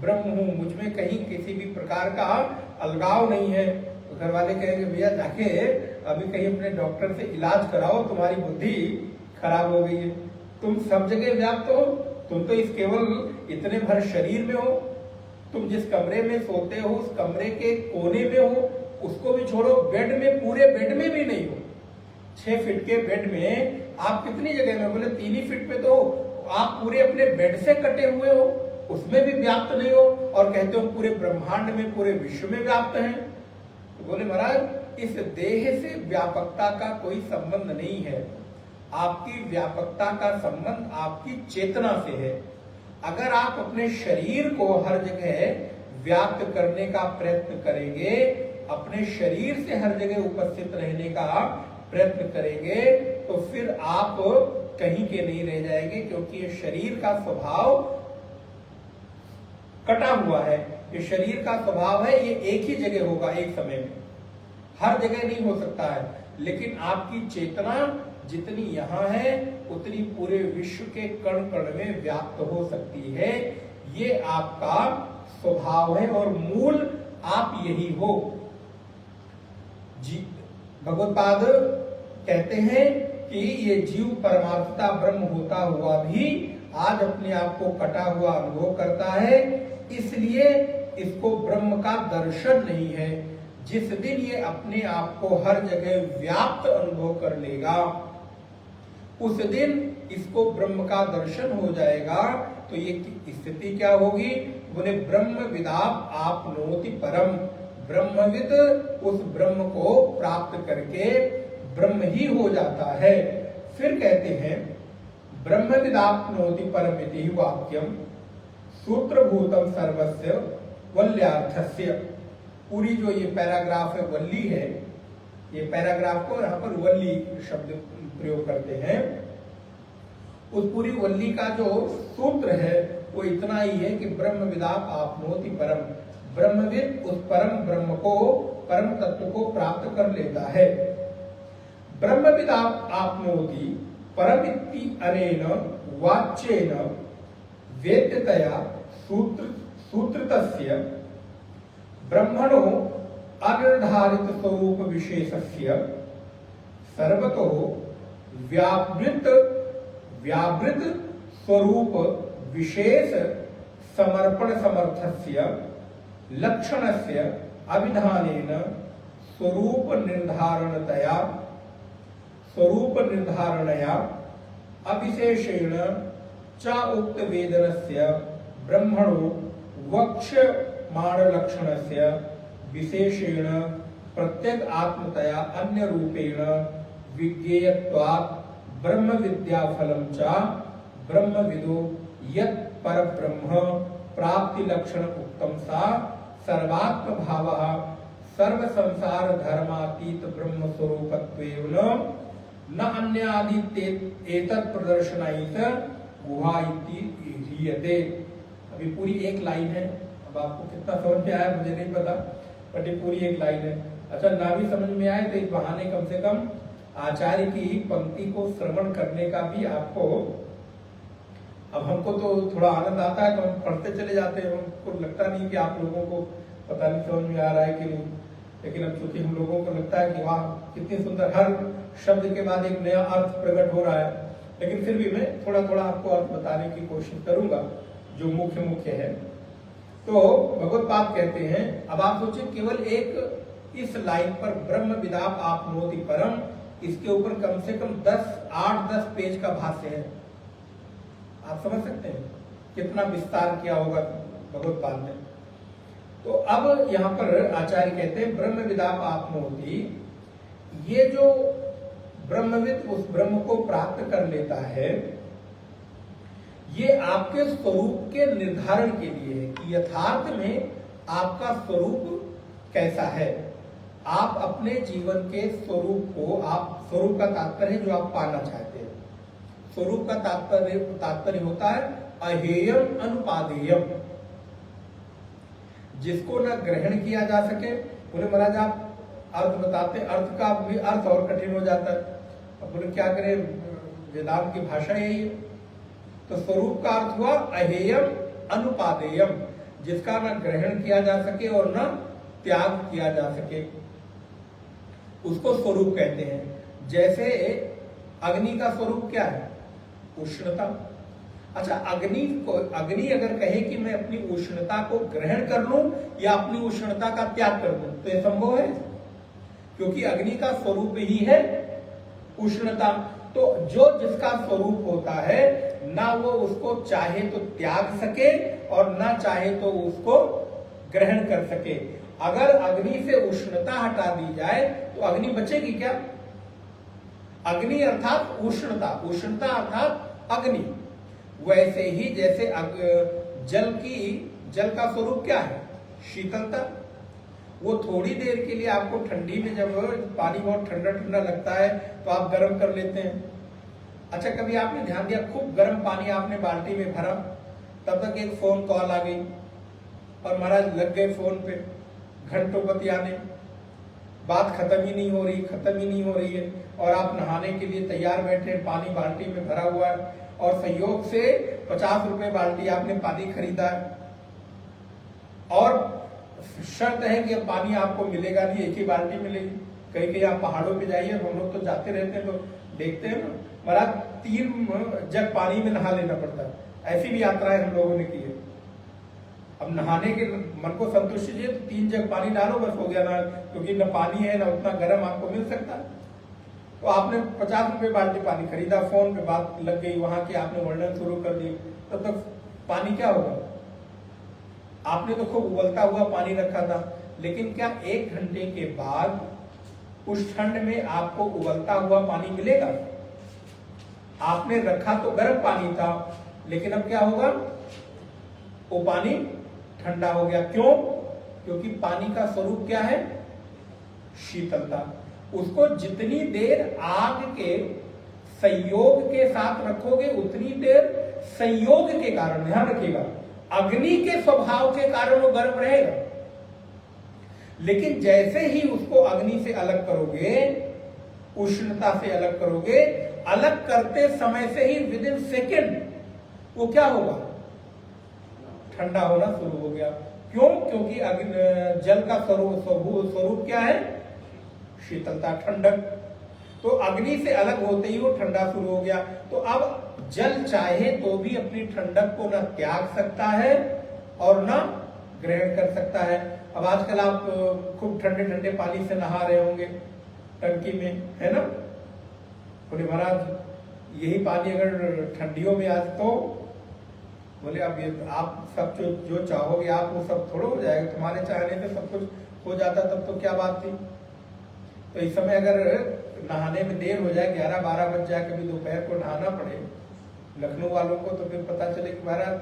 ब्रह्म हूं, मुझमें कहीं किसी भी प्रकार का अलगाव नहीं है। तो घर वाले कहेंगे भैया जाके अभी कहीं अपने डॉक्टर से इलाज कराओ, तुम्हारी बुद्धि खराब हो गई है। तुम सब जगह व्याप्त हो, तुम तो इस केवल इतने भर शरीर में हो। तुम जिस कमरे में सोते हो उस कमरे के कोने में हो, उसको भी छोड़ो, बेड में, पूरे बेड में भी नहीं हो। 6 फीट के बेड में आप कितनी जगह में? बोले 3 ही फीट पे तो आप पूरे अपने बेड से कटे हुए हो, उसमें भी व्याप्त नहीं हो, और कहते हो पूरे ब्रह्मांड में, पूरे विश्व में व्याप्त हैं। तो बोले महाराज इस देह से व्यापकता का कोई संबंध नहीं है। आपकी व्यापकता का संबंध आपकी चेतना से है। अगर आप अपने शरीर को हर जगह व्याप्त करने का प्रयत्न करेंगे, अपने शरीर से हर जगह उपस्थित रहने का प्रयत्न करेंगे, तो फिर आप कहीं के नहीं रह जाएंगे, क्योंकि ये शरीर का स्वभाव कटा हुआ है। ये शरीर का स्वभाव है, ये एक ही जगह होगा, एक समय में, हर जगह नहीं हो सकता है। लेकिन आपकी चेतना जितनी यहां है उतनी पूरे विश्व के कण कण में व्याप्त हो सकती है। ये आपका स्वभाव है और मूल आप यही हो। जी भगवत्पाद कहते हैं कि ये जीव परमार्थता ब्रह्म होता हुआ भी आज अपने आप को कटा हुआ अनुभव करता है, इसलिए इसको ब्रह्म का दर्शन नहीं है। जिस दिन ये अपने आप को हर जगह व्याप्त अनुभव कर लेगा, उस दिन इसको ब्रह्म का दर्शन हो जाएगा। तो ये स्थिति क्या होगी? बोले ब्रह्म विदाप आपनोति परम, ब्रह्मविद उस ब्रह्म को प्राप्त करके ब्रह्म ही हो जाता है। फिर कहते हैं ब्रह्मविद आपनोति परम इति वाक्यम सूत्रभूतम सर्वस्य वल्यार्थस्य। पूरी जो ये पैराग्राफ है वल्ली है, ये पैराग्राफ को यहाँ पर वल्ली शब्द प्रयोग करते हैं। उस पूरी वल्ली का जो सूत्र है वो इतना ही है कि ब्रह्मविदाप आपनोति परम, ब्रह्मविद उस परम ब्रह्म को, परम तत्व को प्राप्त कर लेता है। ब्रह्मविदाप आपनोति परमिति अनेन वाच्येन वेद्यतया सूत्रतस्य ब्रह्मणो अनिर्धारित स्वरूप विशेषस्य सर्वतो व्यावृत स्वरूप विशेष समर्पण समर्थस्य लक्षणस्य अभिधानेन स्वरूप निर्धारणया अविशेषेण च उक्त वेदनस्य ब्रह्मणो वक्ष्यमाण लक्षणस्य विशेषेण प्रत्येक आत्मतया अन्य रूपेण विज्ञेयत्वात् ब्रह्म विद्या फलम च ब्रह्मविदो यत् परब्रह्म प्राप्ति लक्षण उत्तम सा सर्वात्म भावः सर्व संसार धर्मातीत ब्रह्म स्वरूपत्वेन न अन्यादि एतत् प्रदर्शनायित गुहा इति हीयते। अभी पूरी एक लाइन है, अब आपको कितना समझ में आया मुझे नहीं पता, बट ये पूरी एक लाइन है। अच्छा, ना भी समझ में आए तो इस बहाने कम से कम आचार्य की पंक्ति को श्रवण करने का भी आपको अब हमको तो थोड़ा आनंद आता है तो हम पढ़ते चले जाते हैं, हमको लगता नहीं कि आप लोगों को पता नहीं समझ में आ रहा है कि नहीं। लेकिन अब चूंकि हम लोगों को लगता है कि वाह कितनी सुंदर, हर शब्द के बाद एक नया अर्थ प्रकट हो रहा है, लेकिन फिर भी मैं थोड़ा थोड़ा आपको अर्थ बताने की कोशिश करूंगा जो मुख्य मुख्य है। तो भगवत्पाद कहते हैं, अब आप सोचिए केवल एक इस लाइन पर ब्रह्म विदाप आपनोति परम, इसके ऊपर कम से कम 8-10 पेज का भाष्य है। आप समझ सकते हैं कितना विस्तार किया होगा भगवत्पाद ने। तो अब यहाँ पर आचार्य कहते हैं ब्रह्म विदाप आपनोति, ये जो ब्रह्मविद उस ब्रह्म को प्राप्त कर लेता है, ये आपके स्वरूप के निर्धारण के लिए है कि यथार्थ में आपका स्वरूप कैसा है। आप अपने जीवन के स्वरूप को, आप स्वरूप का तात्पर्य है जो आप पाना चाहते हैं। स्वरूप का तात्पर्य होता है अहेयम अनुपादेयम, जिसको न ग्रहण किया जा सके। बोले महाराज आप अर्थ बताते, अर्थ का भी अर्थ और कठिन हो जाता है। अब बोले क्या करें, वेदांत की भाषा यही है। तो स्वरूप का अर्थ हुआ अहेयम अनुपादेयम, जिसका न ग्रहण किया जा सके और न त्याग किया जा सके, उसको स्वरूप कहते हैं। जैसे अग्नि का स्वरूप क्या है? उष्णता। अच्छा, अग्नि अगर कहे कि मैं अपनी उष्णता को ग्रहण कर लूं या अपनी उष्णता का त्याग कर दूं, तो यह संभव है, क्योंकि अग्नि का स्वरूप ही है उष्णता। तो जो जिसका स्वरूप होता है, ना वो उसको चाहे तो त्याग सके और ना चाहे तो उसको ग्रहण कर सके। अगर अग्नि से उष्णता हटा दी जाए तो अग्नि बचेगी क्या? अग्नि अर्थात उष्णता, उष्णता अर्थात अग्नि। वैसे ही जैसे जल का स्वरूप क्या है? शीतलता। वो थोड़ी देर के लिए आपको ठंडी में, जब पानी बहुत ठंडा ठंडा लगता है तो आप गर्म कर लेते हैं। अच्छा, कभी आपने ध्यान दिया, खूब गर्म पानी आपने बाल्टी में भरा, तब तक एक फोन कॉल आ गई और महाराज लग गए फोन पे घंटों बतियाने, बात खत्म ही नहीं हो रही है, और आप नहाने के लिए तैयार बैठे, पानी बाल्टी में भरा हुआ है और संयोग से 50 रुपए बाल्टी आपने पानी खरीदा है और शर्त है कि अब पानी आपको मिलेगा नहीं, एक ही बाल्टी मिलेगी। कहीं आप पहाड़ों पे जाइए, हम लोग तो जाते रहते हैं तो देखते हैं ना, महाराज 3 जग पानी में नहा लेना पड़ता है। ऐसी भी यात्राएं हम लोगों ने की है। अब नहाने के मन को संतुष्टि चाहिए तो 3 जग पानी डालो, बस हो गया ना, क्योंकि न पानी है ना उतना गर्म आपको मिल सकता है। तो आपने 50 रुपए बाल्टी पानी खरीदा, फोन पे बात लग गई, वहां की आपने वर्णन शुरू कर दी, तब तक पानी क्या होगा? आपने तो खूब उबलता हुआ पानी रखा था, लेकिन क्या 1 घंटे के बाद उस ठंड में आपको उबलता हुआ पानी मिलेगा? आपने रखा तो गर्म पानी था, लेकिन अब क्या होगा? वो पानी ठंडा हो गया। क्यों? क्योंकि पानी का स्वरूप क्या है? शीतलता। उसको जितनी देर आग के संयोग के साथ रखोगे उतनी देर संयोग के कारण, ध्यान रखिएगा, अग्नि के स्वभाव के कारण वो गर्म रहेगा। लेकिन जैसे ही उसको अग्नि से अलग करोगे, उष्णता से अलग करोगे, अलग करते समय से ही विदिन सेकेंड वो क्या होगा? ठंडा होना शुरू हो गया। क्यों? क्योंकि जल का स्वरूप क्या है? शीतलता, ठंडक। तो अग्नि से अलग होते ही वो ठंडा शुरू हो गया। तो अब जल चाहे तो भी अपनी ठंडक को न त्याग सकता है और न ग्रहण कर सकता है। अब आजकल आप खूब ठंडे ठंडे पानी से नहा रहे होंगे टंकी में, है ना? बोले महाराज यही पानी अगर ठंडियों में आज, तो बोले अब ये आप सब जो चाहोगे आप वो सब थोड़ा हो जाएगा, तुम्हारे चाहने से सब कुछ हो जाता, तब तो क्या बात थी। तो इस समय अगर नहाने में देर हो जाए, 11-12 बज जाए, कभी दोपहर को नहाना पड़े लखनऊ वालों को, तो फिर पता चले कि महाराज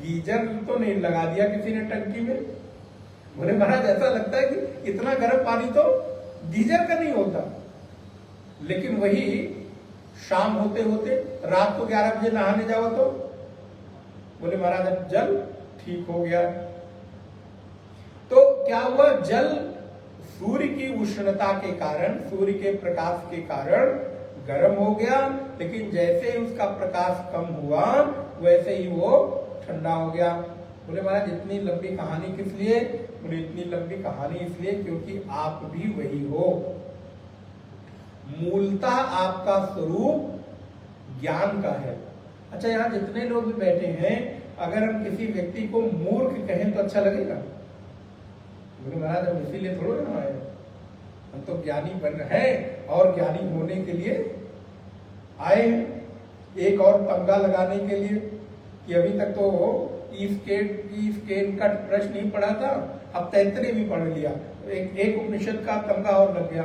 गीजर तो नहीं लगा दिया किसी ने टंकी में। बोले महाराज ऐसा लगता है कि इतना गर्म पानी तो गीजर का नहीं होता। लेकिन वही शाम होते होते रात को 11 बजे नहाने जाओ तो बोले महाराज अब जल ठीक हो गया। तो क्या हुआ? जल सूर्य की उष्णता के कारण, सूर्य के प्रकाश के कारण गर्म हो गया, लेकिन जैसे ही उसका प्रकाश कम हुआ वैसे ही वो ठंडा हो गया। बोले महाराज इतनी लंबी कहानी किस लिए? बोले इतनी लंबी कहानी इसलिए क्योंकि आप भी वही हो। मूलतः आपका स्वरूप ज्ञान का है। अच्छा, यहाँ जितने लोग भी बैठे हैं, अगर हम किसी व्यक्ति को मूर्ख कहें तो अच्छा लगेगा? बोले महाराज हम इसीलिए थोड़ा ना आए, हम तो ज्ञानी बन रहे हैं और ज्ञानी होने के लिए आए हैं। एक और तमगा लगाने के लिए कि अभी तक तो स्केन का प्रश्न नहीं पढ़ा था, अब तैतरे भी पढ़ लिया, एक उपनिषद का तमगा और लग गया।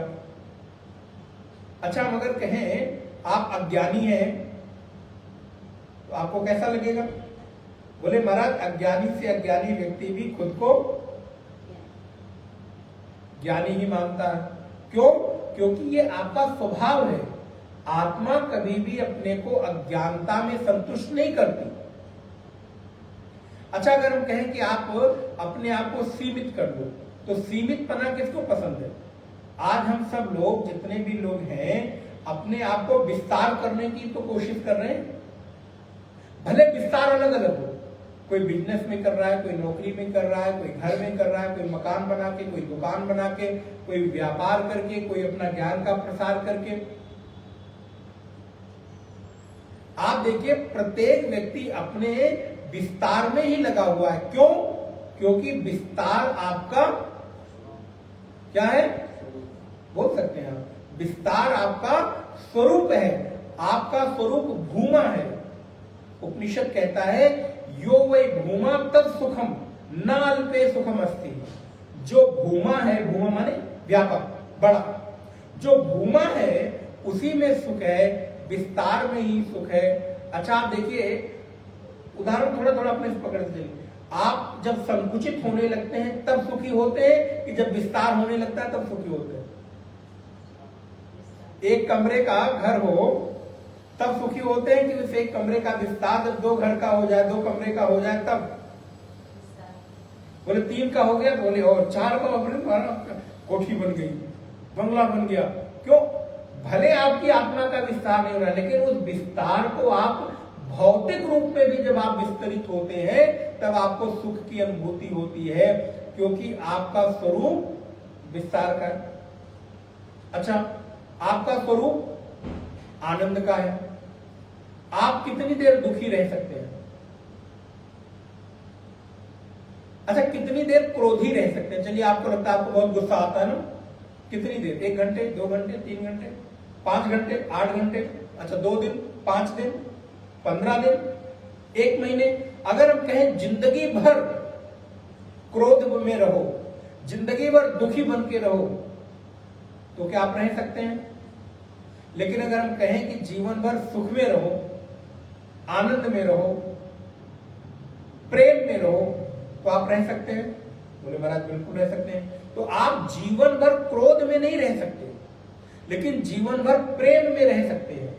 अच्छा, हम अगर कहें आप अज्ञानी हैं तो आपको कैसा लगेगा? बोले महाराज अज्ञानी से अज्ञानी व्यक्ति भी खुद को ज्ञानी ही मानता है। क्यों? क्योंकि ये आपका स्वभाव है। आत्मा कभी भी अपने को अज्ञानता में संतुष्ट नहीं करती। अच्छा, अगर हम कहें कि आप अपने आप को सीमित कर दो, तो सीमित पना किसको पसंद है? आज हम सब लोग जितने भी लोग हैं अपने आप को विस्तार करने की तो कोशिश कर रहे हैं। भले विस्तार अलग अलग हो, कोई बिजनेस में कर रहा है, कोई नौकरी में कर रहा है, कोई घर में कर रहा है, कोई मकान बना के, कोई दुकान बना के, कोई व्यापार करके, कोई अपना ज्ञान का प्रसार करके। आप देखिए प्रत्येक व्यक्ति अपने विस्तार में ही लगा हुआ है। क्यों? क्योंकि विस्तार आपका क्या है? बोल सकते हैं आप, विस्तार आपका स्वरूप है। आपका स्वरूप भूमा है। उपनिषद कहता है यो वै भूमा तत् सुखम न अल्पे सुखम अस्ति। जो भूमा है, भूमा माने व्यापक, बड़ा, जो भूमा है उसी में सुख है, विस्तार में ही सुख है। अच्छा, आप देखिए उदाहरण थोड़ा थोड़ा अपने से पकड़ के, आप जब संकुचित होने लगते हैं तब सुखी होते हैं कि जब विस्तार होने लगता है तब सुखी होते हैं? एक कमरे का घर हो तब सुखी होते हैं कि उस एक कमरे का विस्तार जब 2 घर का हो जाए, 2 कमरे का हो जाए तब? बोले 3 का हो गया, बोले और 4 का, बोले कोठी बन गई, बंगला बन गया। क्यों? भले आपकी आत्मा का विस्तार नहीं हो रहा, लेकिन उस विस्तार को आप भौतिक रूप में भी जब आप विस्तरित होते हैं तब आपको सुख की अनुभूति होती है, क्योंकि आपका स्वरूप विस्तार का है। अच्छा, आपका स्वरूप आनंद का है। आप कितनी देर दुखी रह सकते हैं? अच्छा, कितनी देर क्रोधी रह सकते हैं? चलिए, आपको लगता है आपको बहुत गुस्सा आता है ना, कितनी देर? 1 घंटे, 2 घंटे, 3 घंटे, 5 घंटे, 8 घंटे? अच्छा, 2 दिन, 5 दिन, 15 दिन, 1 महीने? अगर हम कहें जिंदगी भर क्रोध में रहो, जिंदगी भर दुखी बन के रहो, तो क्या आप रह सकते हैं? लेकिन अगर हम कहें कि जीवन भर सुख में रहो, आनंद में रहो, प्रेम में रहो, तो आप रह सकते हैं? बोले महाराज बिल्कुल रह सकते हैं। तो आप जीवन भर क्रोध में नहीं रह सकते, लेकिन जीवन भर प्रेम में रह सकते हैं।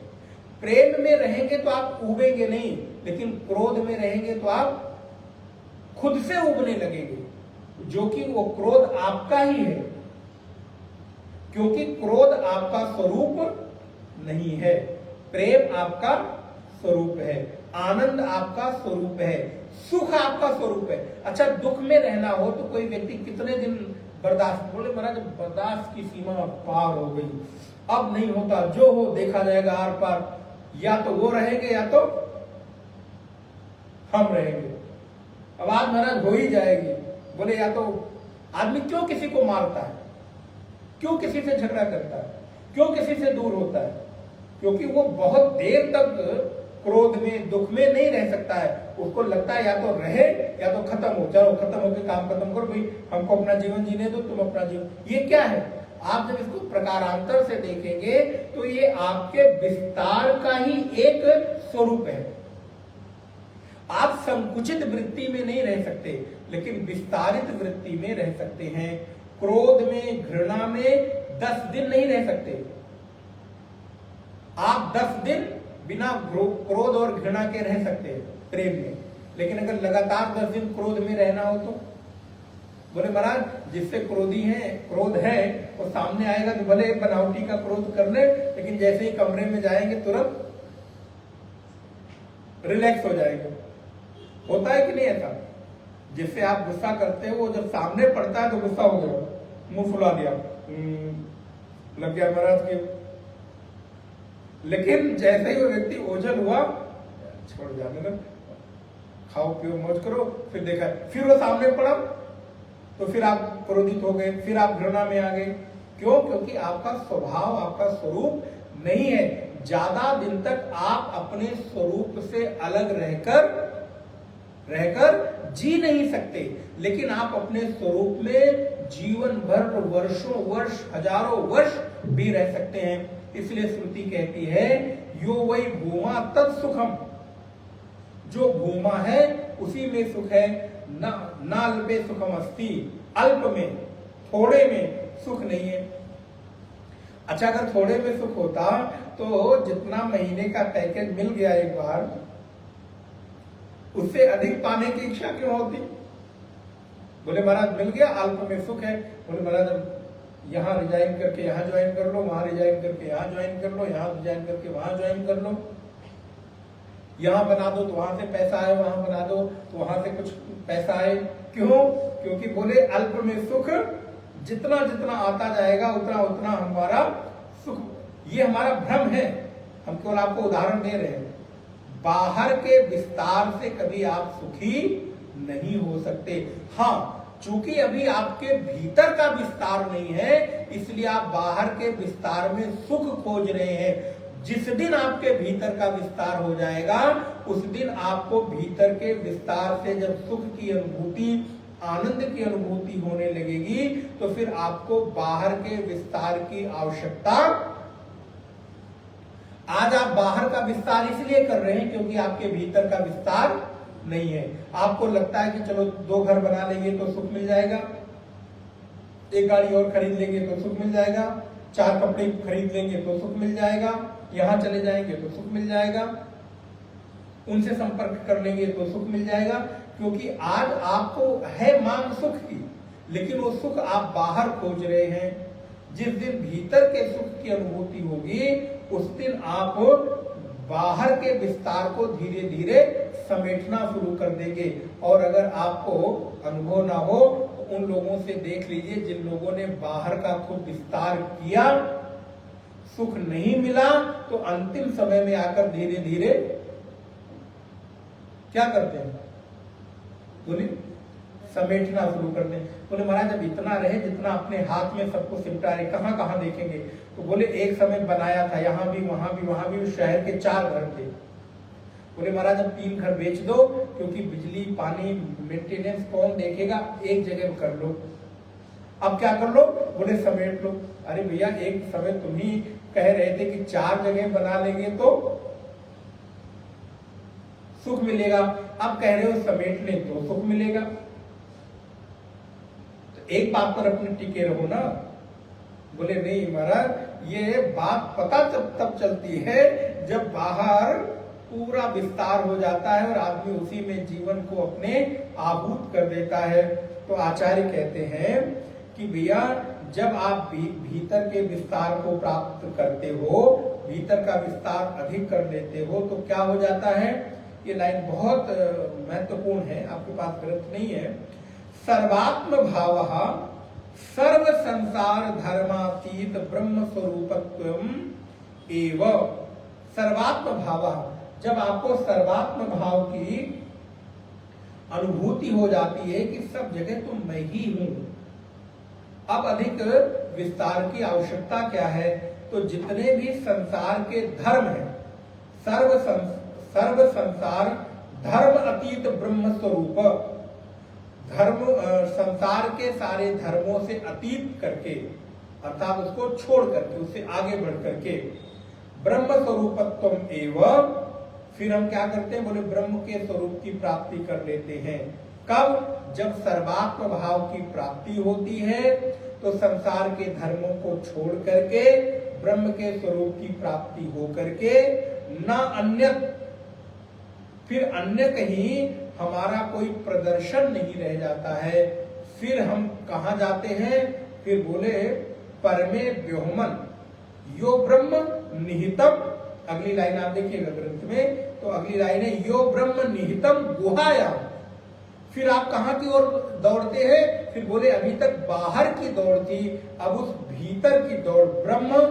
प्रेम में रहेंगे तो आप उबेंगे नहीं, लेकिन क्रोध में रहेंगे तो आप खुद से उबने लगेंगे, जो कि वो क्रोध आपका ही है, क्योंकि क्रोध आपका स्वरूप नहीं है, प्रेम आपका स्वरूप है, आनंद आपका स्वरूप है, सुख आपका स्वरूप है। अच्छा, दुख में रहना हो तो कोई व्यक्ति कितने दिन बर्दाश्त? बोले महाराज बर्दाश्त की सीमा पार हो गई, अब नहीं होता, जो हो देखा जाएगा आर पार, या तो वो रहेंगे या तो हम रहेंगे, अब आज महाराज हो ही जाएगी। बोले या तो आदमी क्यों किसी को मारता है, क्यों किसी से झगड़ा करता है, क्यों किसी से दूर होता है? क्योंकि वो बहुत देर तक क्रोध में, दुख में नहीं रह सकता है। उसको लगता है या तो रहे या तो खत्म हो, चलो खत्म होकर काम खत्म करो भाई, हमको अपना जीवन जीने दो, तुम अपना जीवन। ये क्या है? आप जब इसको प्रकारांतर से देखेंगे तो ये आपके विस्तार का ही एक स्वरूप है। आप संकुचित वृत्ति में नहीं रह सकते, लेकिन विस्तारित वृत्ति में रह सकते हैं। क्रोध में, घृणा में 10 दिन नहीं रह सकते। आप 10 दिन बिना क्रोध और घृणा के रह सकते हैं प्रेम में, लेकिन अगर लगातार 10 दिन क्रोध में रहना हो तो बोले महाराज जिससे क्रोध है वो सामने आएगा तो भले बनावटी का क्रोध कर ले, लेकिन जैसे ही कमरे में जाएंगे तुरंत रिलैक्स हो जाएंगे। होता है कि नहीं ऐसा? जिससे आप गुस्सा करते हो वो जब सामने पड़ता है तो गुस्सा हो गया, मुंह फुला दिया, लग गया महाराज के। लेकिन जैसे ही वो व्यक्ति ओझल हुआ, छोड़ जाने दो, खाओ पियो मौज करो, फिर देखा फिर वो सामने पड़ा तो फिर आप क्रोधित हो गए, फिर आप घृणा में आ गए। क्यों? क्योंकि आपका स्वभाव, आपका स्वरूप नहीं है। ज्यादा दिन तक आप अपने स्वरूप से अलग रहकर जी नहीं सकते, लेकिन आप अपने स्वरूप में जीवन भर, वर्षों वर्ष, हजारों वर्ष भी रह सकते हैं। इसलिए श्रुति कहती है यो वही भूमा तत्सुखम, जो भूमा है उसी में सुख है, ना अल्पे सुखम अस्ति, अल्प में, थोड़े में सुख नहीं है। अच्छा, अगर थोड़े में सुख होता तो जितना महीने का पैकेज मिल गया एक बार, उससे अधिक पाने की इच्छा क्यों होती? बोले महाराज मिल गया, अल्प में सुख है। बोले महाराज अब यहाँ रिजाइन करके यहाँ ज्वाइन कर लो, वहां रिजाइन करके यहाँ ज्वाइन कर लो, यहाँ रिजाइन करके वहां ज्वाइन कर लो, यहाँ बना दो तो वहां से पैसा आए, वहां बना दो तो वहां से कुछ पैसा आए। क्यों? क्योंकि बोले अल्प में सुख, जितना जितना आता जाएगा उतना उतना हमारा सुख। ये हमारा भ्रम है, हम केवल आपको उदाहरण दे रहे हैं। बाहर के विस्तार से कभी आप सुखी नहीं हो सकते। हाँ, चूंकि अभी आपके भीतर का विस्तार नहीं है, इसलिए आप बाहर के विस्तार में सुख खोज रहे हैं। जिस दिन आपके भीतर का विस्तार हो जाएगा, उस दिन आपको भीतर के विस्तार से जब सुख की अनुभूति, आनंद की अनुभूति होने लगेगी, तो फिर आपको बाहर के विस्तार की आवश्यकता। आज आप बाहर का विस्तार इसलिए कर रहे हैं क्योंकि आपके भीतर का विस्तार नहीं है। आपको लगता है कि चलो 2 घर बना लेंगे तो सुख मिल जाएगा, 1 गाड़ी और खरीद लेंगे तो सुख मिल जाएगा, 4 कपड़े खरीद लेंगे तो सुख मिल जाएगा, यहां चले जाएंगे तो सुख मिल जाएगा, उनसे संपर्क कर लेंगे तो सुख मिल जाएगा। क्योंकि आज आपको है मांग सुख की, लेकिन वो सुख आप बाहर खोज रहे हैं। जिस दिन भीतर के सुख की अनुभूति होगी, उस दिन आप बाहर के विस्तार को धीरे धीरे समेटना शुरू कर देंगे। और अगर आपको अनुभव ना हो तो उन लोगों से देख लीजिए जिन लोगों ने बाहर का खूब विस्तार किया, सुख नहीं मिला, तो अंतिम समय में आकर धीरे धीरे क्या करते हैं? बोले समेटना शुरू करते हैं। बोले महाराज जब इतना रहे जितना अपने हाथ में सबको सिमटा रहे, कहां कहां देखेंगे? तो बोले एक समय बनाया था, यहां भी वहां भी वहां भी, शहर के 4 घर थे। बोले महाराज अब 3 घर बेच दो, क्योंकि बिजली पानी मेंटेनेंस कौन देखेगा, एक जगह कर लो। अब क्या कर लो? बोले समेट लो। अरे भैया एक समय तुम ही कह रहे थे कि 4 जगह बना लेंगे तो सुख मिलेगा, अब कह रहे हो समेट ले तो सुख मिलेगा। तो एक बात पर अपने टिके रहो ना। बोले नहीं महाराज, ये बात पता तब चलती है जब बाहर पूरा विस्तार हो जाता है और आदमी उसी में जीवन को अपने आहूत कर देता है। तो आचार्य कहते हैं कि भैया जब आप भीतर के विस्तार को प्राप्त करते हो, भीतर का विस्तार अधिक कर लेते हो, तो क्या हो जाता है? ये लाइन बहुत महत्वपूर्ण है, आपके पास ग्रंथ नहीं है। सर्वात्म भावः सर्व संसार धर्मातीत ब्रह्म स्वरूपत्वम् एव। सर्वात्म भावः, जब आपको सर्वात्म भाव की अनुभूति हो जाती है कि सब जगह तो मैं ही हूं, अब अधिक विस्तार की आवश्यकता क्या है? तो जितने भी संसार के धर्म हैं, सर्व संसार धर्म अतीत ब्रह्म स्वरूप, धर्म संसार के सारे धर्मों से अतीत करके, अर्थात उसको छोड़ करके, उससे आगे बढ़ करके ब्रह्म स्वरूपत्वम् एवं, फिर हम क्या करते हैं? बोले ब्रह्म के स्वरूप की प्राप्ति कर लेते हैं। कब? जब सर्वात्म भाव की प्राप्ति होती है तो संसार के धर्मों को छोड़ करके ब्रह्म के स्वरूप की प्राप्ति हो करके न अन्य, फिर अन्य कहीं हमारा कोई प्रदर्शन नहीं रह जाता है। फिर हम कहाँ जाते हैं? फिर बोले परमे व्योमन यो ब्रह्म निहितम। अगली लाइन आप देखिएगा ग्रंथ में, तो अगली लाइन है यो ब्रह्म निहितम गुहायाम। फिर आप कहां की ओर दौड़ते हैं? फिर बोले अभी तक बाहर की दौड़ थी, अब उस भीतर की दौड़, ब्रह्म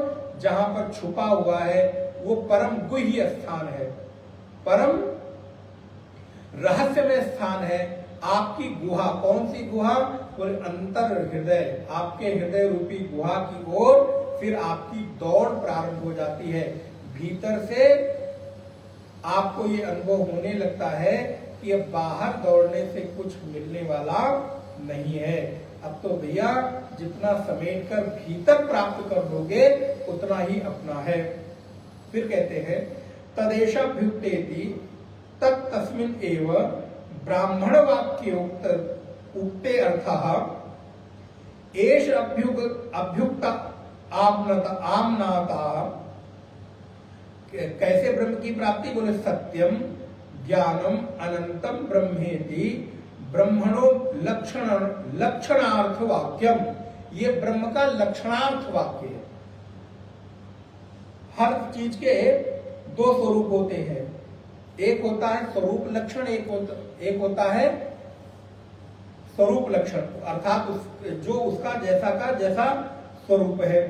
जहां पर छुपा हुआ है वो परम गुह्य स्थान है, परम रहस्यमय स्थान है। आपकी गुहा, कौन सी गुहा? बोले अंतर हृदय, आपके हृदय रूपी गुहा की ओर फिर आपकी दौड़ प्रारंभ हो जाती है। भीतर से आपको ये अनुभव होने लगता है कि अब बाहर दौड़ने से कुछ मिलने वाला नहीं है। अब तो भैया जितना समेट कर भीतर प्राप्त कर लोगे उतना ही अपना है। फिर कहते हैं तदेशाभ्युक्तेति तत् तस्मिन् एव ब्राह्मण वाक्य उक्ते अर्थः एष अभ्युक्त आमनाता। कैसे ब्रह्म की प्राप्ति? बोले सत्यम ज्ञानम अनंतम ब्रह्मेति ब्रह्मणो लक्षणार्थ वाक्यम। ये ब्रह्म का लक्षणार्थ वाक्य है। हर चीज के दो स्वरूप होते हैं, एक होता है स्वरूप लक्षण, एक होता है स्वरूप लक्षण, अर्थात जो उसका जैसा का जैसा स्वरूप है।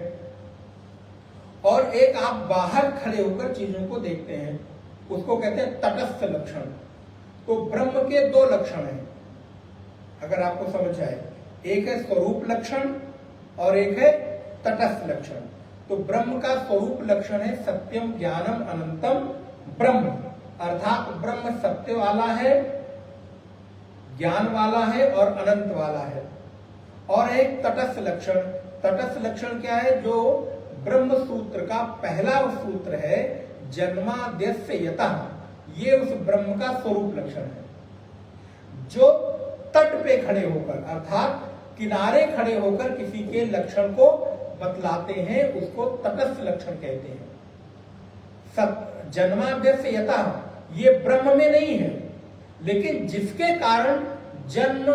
और एक आप बाहर खड़े होकर चीजों को देखते हैं, उसको कहते हैं तटस्थ लक्षण। तो ब्रह्म के दो लक्षण हैं, अगर आपको समझ आए, एक है स्वरूप लक्षण और एक है तटस्थ लक्षण। तो ब्रह्म का स्वरूप लक्षण है सत्यम ज्ञानम अनंतम ब्रह्म, अर्थात ब्रह्म सत्य वाला है, ज्ञान वाला है और अनंत वाला है। और एक तटस्थ लक्षण, तटस्थ लक्षण क्या है? जो ब्रह्म सूत्र का पहला सूत्र है जन्माद्यस्य यतः, ये उस ब्रह्म का स्वरूप लक्षण है। जो तट पे खड़े होकर अर्थात किनारे खड़े होकर किसी के लक्षण को बतलाते हैं उसको तटस्थ लक्षण कहते हैं। जन्माद्यस्य यतः ये ब्रह्म में नहीं है, लेकिन जिसके कारण जन्म,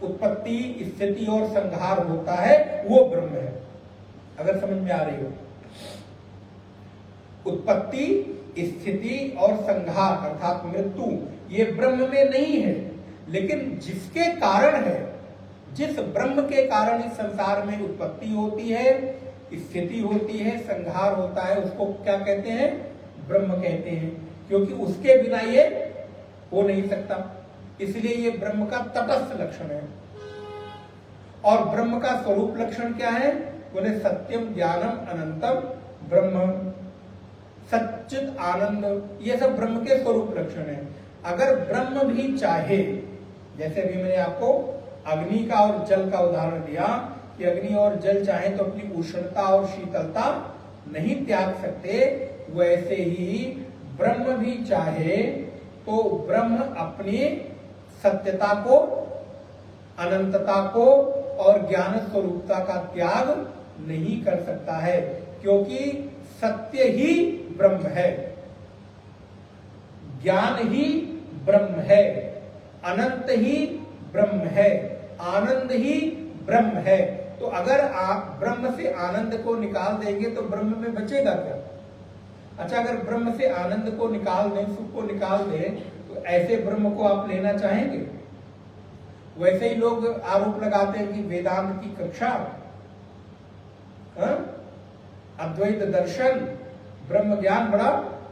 उत्पत्ति, स्थिति और संहार होता है वो ब्रह्म है। अगर समझ में आ रही हो, उत्पत्ति, स्थिति और संहार अर्थात मृत्यु ये ब्रह्म में नहीं है, लेकिन जिसके कारण है, जिस ब्रह्म के कारण इस संसार में उत्पत्ति होती है, स्थिति होती है, संहार होता है, उसको क्या कहते हैं? ब्रह्म कहते हैं, क्योंकि उसके बिना ये हो नहीं सकता। इसलिए ये ब्रह्म का तटस्थ लक्षण है। और ब्रह्म का स्वरूप लक्षण क्या है? बोले सत्यम ज्ञानम अनंतम ब्रह्म, सच्चित आनंद, ये सब ब्रह्म के स्वरूप लक्षण है। अगर ब्रह्म भी चाहे, जैसे अभी मैंने आपको अग्नि का और जल का उदाहरण दिया कि अग्नि और जल चाहे तो अपनी उष्णता और शीतलता नहीं त्याग सकते, वैसे ही ब्रह्म भी चाहे तो ब्रह्म अपनी सत्यता को, अनंतता को और ज्ञान स्वरूपता का त्याग नहीं कर सकता है, क्योंकि सत्य ही ब्रह्म है, ज्ञान ही ब्रह्म है, अनंत ही ब्रह्म है, आनंद ही ब्रह्म है। तो अगर आप ब्रह्म से आनंद को निकाल देंगे तो ब्रह्म में बचेगा क्या? अच्छा, अगर ब्रह्म से आनंद को निकाल दें, सुख को निकाल दें, तो ऐसे ब्रह्म को आप लेना चाहेंगे? वैसे ही लोग आरोप लगाते हैं कि वेदांत की कक्षा, अद्वैत दर्शन, ब्रह्म ज्ञान बड़ा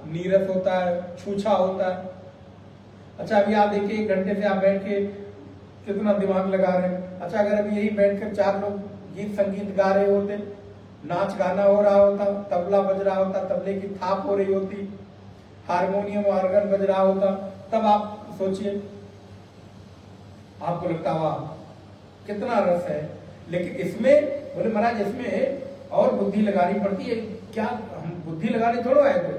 नीरस होता है, छूछा होता है। अच्छा, अभी आप देखिए 1 घंटे से आप बैठ के कितना दिमाग लगा रहे हैं। अच्छा, अगर अभी यही बैठकर 4 लोग गीत संगीत गा रहे होते, नाच गाना हो रहा होता, तबला बज रहा होता, तबले की थाप हो रही होती, हारमोनियम ऑर्गन बज रहा होता, तब आप सोचिए, आपको लगता वाह कितना रस है। लेकिन इसमें बोले महाराज इसमें और बुद्धि लगानी पड़ती है। क्या हम बुद्धि लगाने थोड़ा आए थे,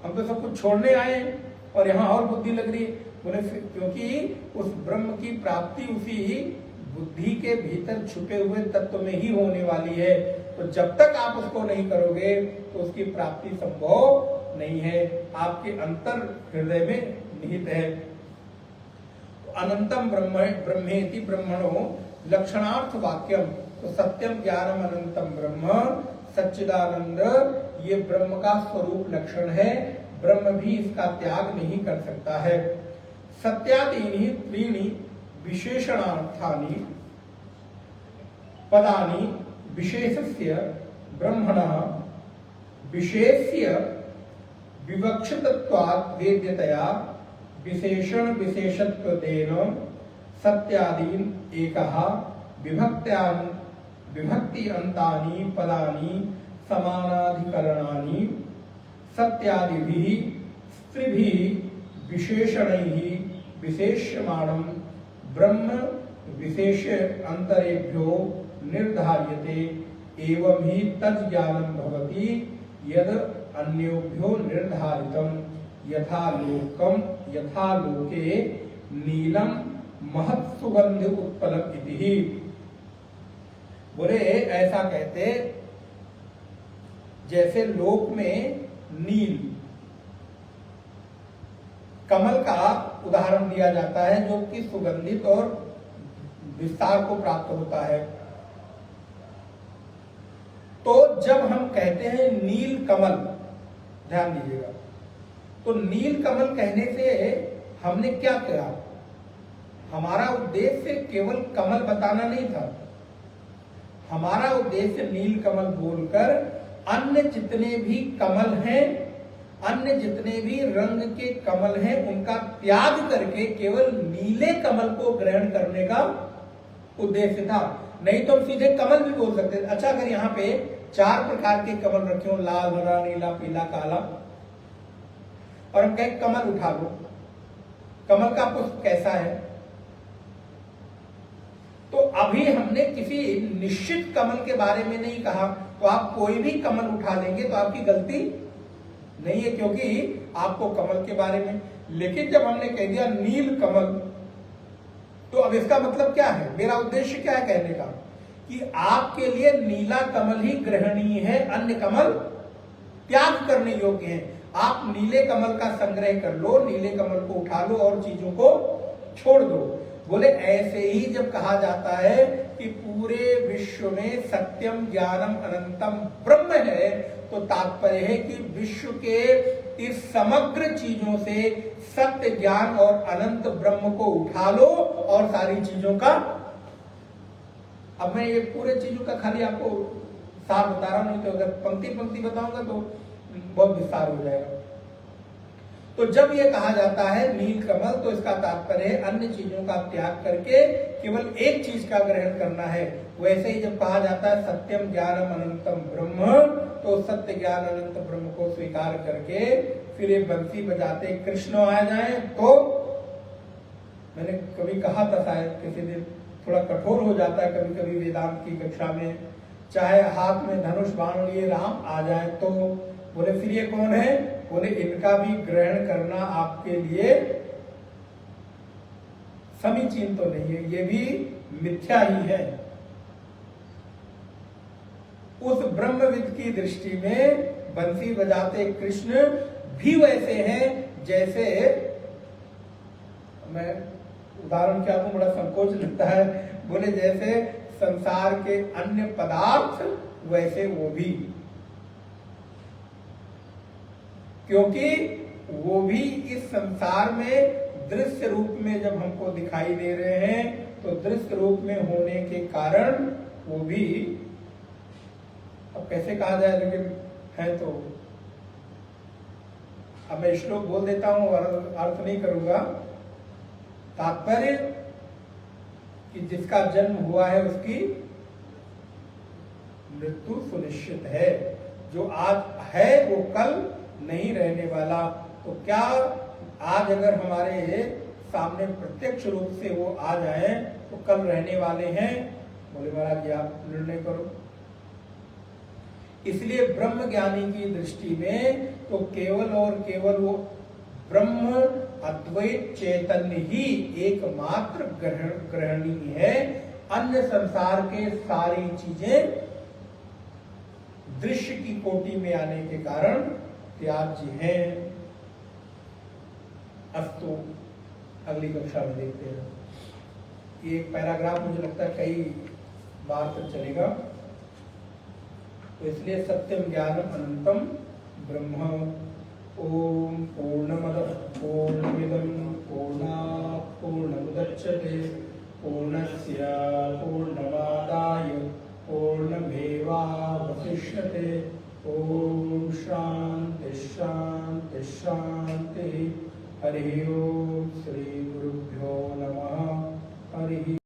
हम तो सब कुछ छोड़ने आए हैं और यहाँ और बुद्धि लग रही है। बोले क्योंकि उस ब्रह्म की प्राप्ति उसी बुद्धि के भीतर छुपे हुए तत्व में ही होने वाली है। तो जब तक आप उसको नहीं करोगे तो उसकी प्राप्ति संभव नहीं है, आपके अंतर हृदय में निहित है। तो अनंतम ब्रह्मेति ब्रह्मणो लक्षणार्थ वाक्यम, तो सत्यम ज्ञानम अनंतम ब्रह्म, सच्चिदानंद ये ब्रह्म का स्वरूप लक्षण है, ब्रह्म भी इसका त्याग नहीं कर सकता है। सत्यादीनि त्रीणि विशेषणार्थानि पदानि विशेषस्य ब्रह्मणः विशेष्य विवक्षितत्वात् वेद्यतया विशेषण विशेषत्वेन सत्यादीन एकः विभक्ति अंतानि पदानि समानाधिकरणानि सत्यादिभिः स्त्रिभिः विशेषणैः विशेष्यमाणं ब्रह्म विशेष अंतरेभ्यो निर्धार्यते, एवं ही तज्ज्ञानं भवति यद अन्योभ्यो निर्धारितम् यथा लोके नीलम महत् सुगंध उत्पलम इति। बोले ऐसा कहते जैसे लोक में नील कमल का उदाहरण दिया जाता है जो कि सुगंधित और विस्तार को प्राप्त होता है। तो जब हम कहते हैं नील कमल, ध्यान दीजिएगा, तो नील कमल कहने से हमने क्या किया? हमारा उद्देश्य केवल कमल बताना नहीं था, हमारा उद्देश्य नील कमल बोलकर अन्य जितने भी कमल हैं, अन्य जितने भी रंग के कमल हैं उनका त्याग करके केवल नीले कमल को ग्रहण करने का उद्देश्य था। नहीं तो हम सीधे कमल भी बोल सकते थे। अच्छा, अगर यहाँ पे 4 प्रकार के कमल रखे हो, लाल, हरा, नीला, पीला, काला, और हम कहें कमल उठा लो, कमल का पुष्प कैसा है? तो अभी हमने किसी निश्चित कमल के बारे में नहीं कहा, तो आप कोई भी कमल उठा लेंगे तो आपकी गलती नहीं है, क्योंकि आपको कमल के बारे में। लेकिन जब हमने कह दिया नील कमल, तो अब इसका मतलब क्या है? मेरा उद्देश्य क्या है कहने का? कि आपके लिए नीला कमल ही ग्रहणीय है, अन्य कमल त्याग करने योग्य हैं। आप नीले कमल का संग्रह कर लो, नीले कमल को उठा लो और चीजों को छोड़ दो। बोले ऐसे ही जब कहा जाता है कि पूरे विश्व में सत्यम ज्ञानम अनंतम ब्रह्म है, तो तात्पर्य है कि विश्व के इस समग्र चीजों से सत्य ज्ञान और अनंत ब्रह्म को उठा लो और सारी चीजों का, अब मैं ये पूरे चीजों का खाली आपको सार बता रहा हूं, नहीं तो अगर पंक्ति पंक्ति बताऊंगा तो बहुत विस्तार हो जाएगा। तो जब ये कहा जाता है नील कमल, तो इसका तात्पर्य है अन्य चीजों का त्याग करके केवल एक चीज का ग्रहण करना है। वैसे ही जब कहा जाता है सत्यम ज्ञानम अनंतम ब्रह्म, तो सत्य ज्ञान अनंत ब्रह्म को स्वीकार करके फिर ये बंसी बजाते कृष्ण आ जाए। तो मैंने कभी कहा था, शायद किसी दिन, थोड़ा कठोर हो जाता है कभी कभी वेदांत की कक्षा में, चाहे हाथ में धनुष बाण लिए राम आ जाए तो बोले फिर ये कौन है? बोले इनका भी ग्रहण करना आपके लिए समीचीन तो नहीं है, ये भी मिथ्या ही है। उस ब्रह्मविद की दृष्टि में बंसी बजाते कृष्ण भी वैसे हैं जैसे, मैं उदाहरण क्या दूं, बड़ा संकोच लगता है, बोले जैसे संसार के अन्य पदार्थ वैसे वो भी, क्योंकि वो भी इस संसार में दृश्य रूप में जब हमको दिखाई दे रहे हैं, तो दृश्य रूप में होने के कारण वो भी, अब कैसे कहा जाए, लेकिन है तो, अब मैं श्लोक बोल देता हूं और अर्थ नहीं करूंगा। तात्पर्य कि जिसका जन्म हुआ है उसकी मृत्यु सुनिश्चित है, जो आज है वो कल नहीं रहने वाला। तो क्या आज अगर हमारे सामने प्रत्यक्ष रूप से वो आ जाए तो कल रहने वाले हैं? बोले महाराज जी आप निर्णय करो। इसलिए ब्रह्म ज्ञानी की दृष्टि में तो केवल और केवल वो ब्रह्म अद्वैत चैतन्य ही एकमात्र ग्रहणीय है। अन्य संसार के सारी चीजें दृश्य की कोटि में आने के कारण त्याज्य हैं। अस्तु, अगली कक्षा में देखते हैं। ये एक पैराग्राफ मुझे लगता है कई बार तक चलेगा। तो इसलिए सत्यम ज्ञानम अनंतम ब्रह्म। ओम पूर्णमदः पूर्णमिदं पूर्णात् पूर्णमुदच्यते पूर्णस्य पूर्णमादाय पूर्णमेवावशिष्यते। ओम शांति शांति शांति। हरि ओम।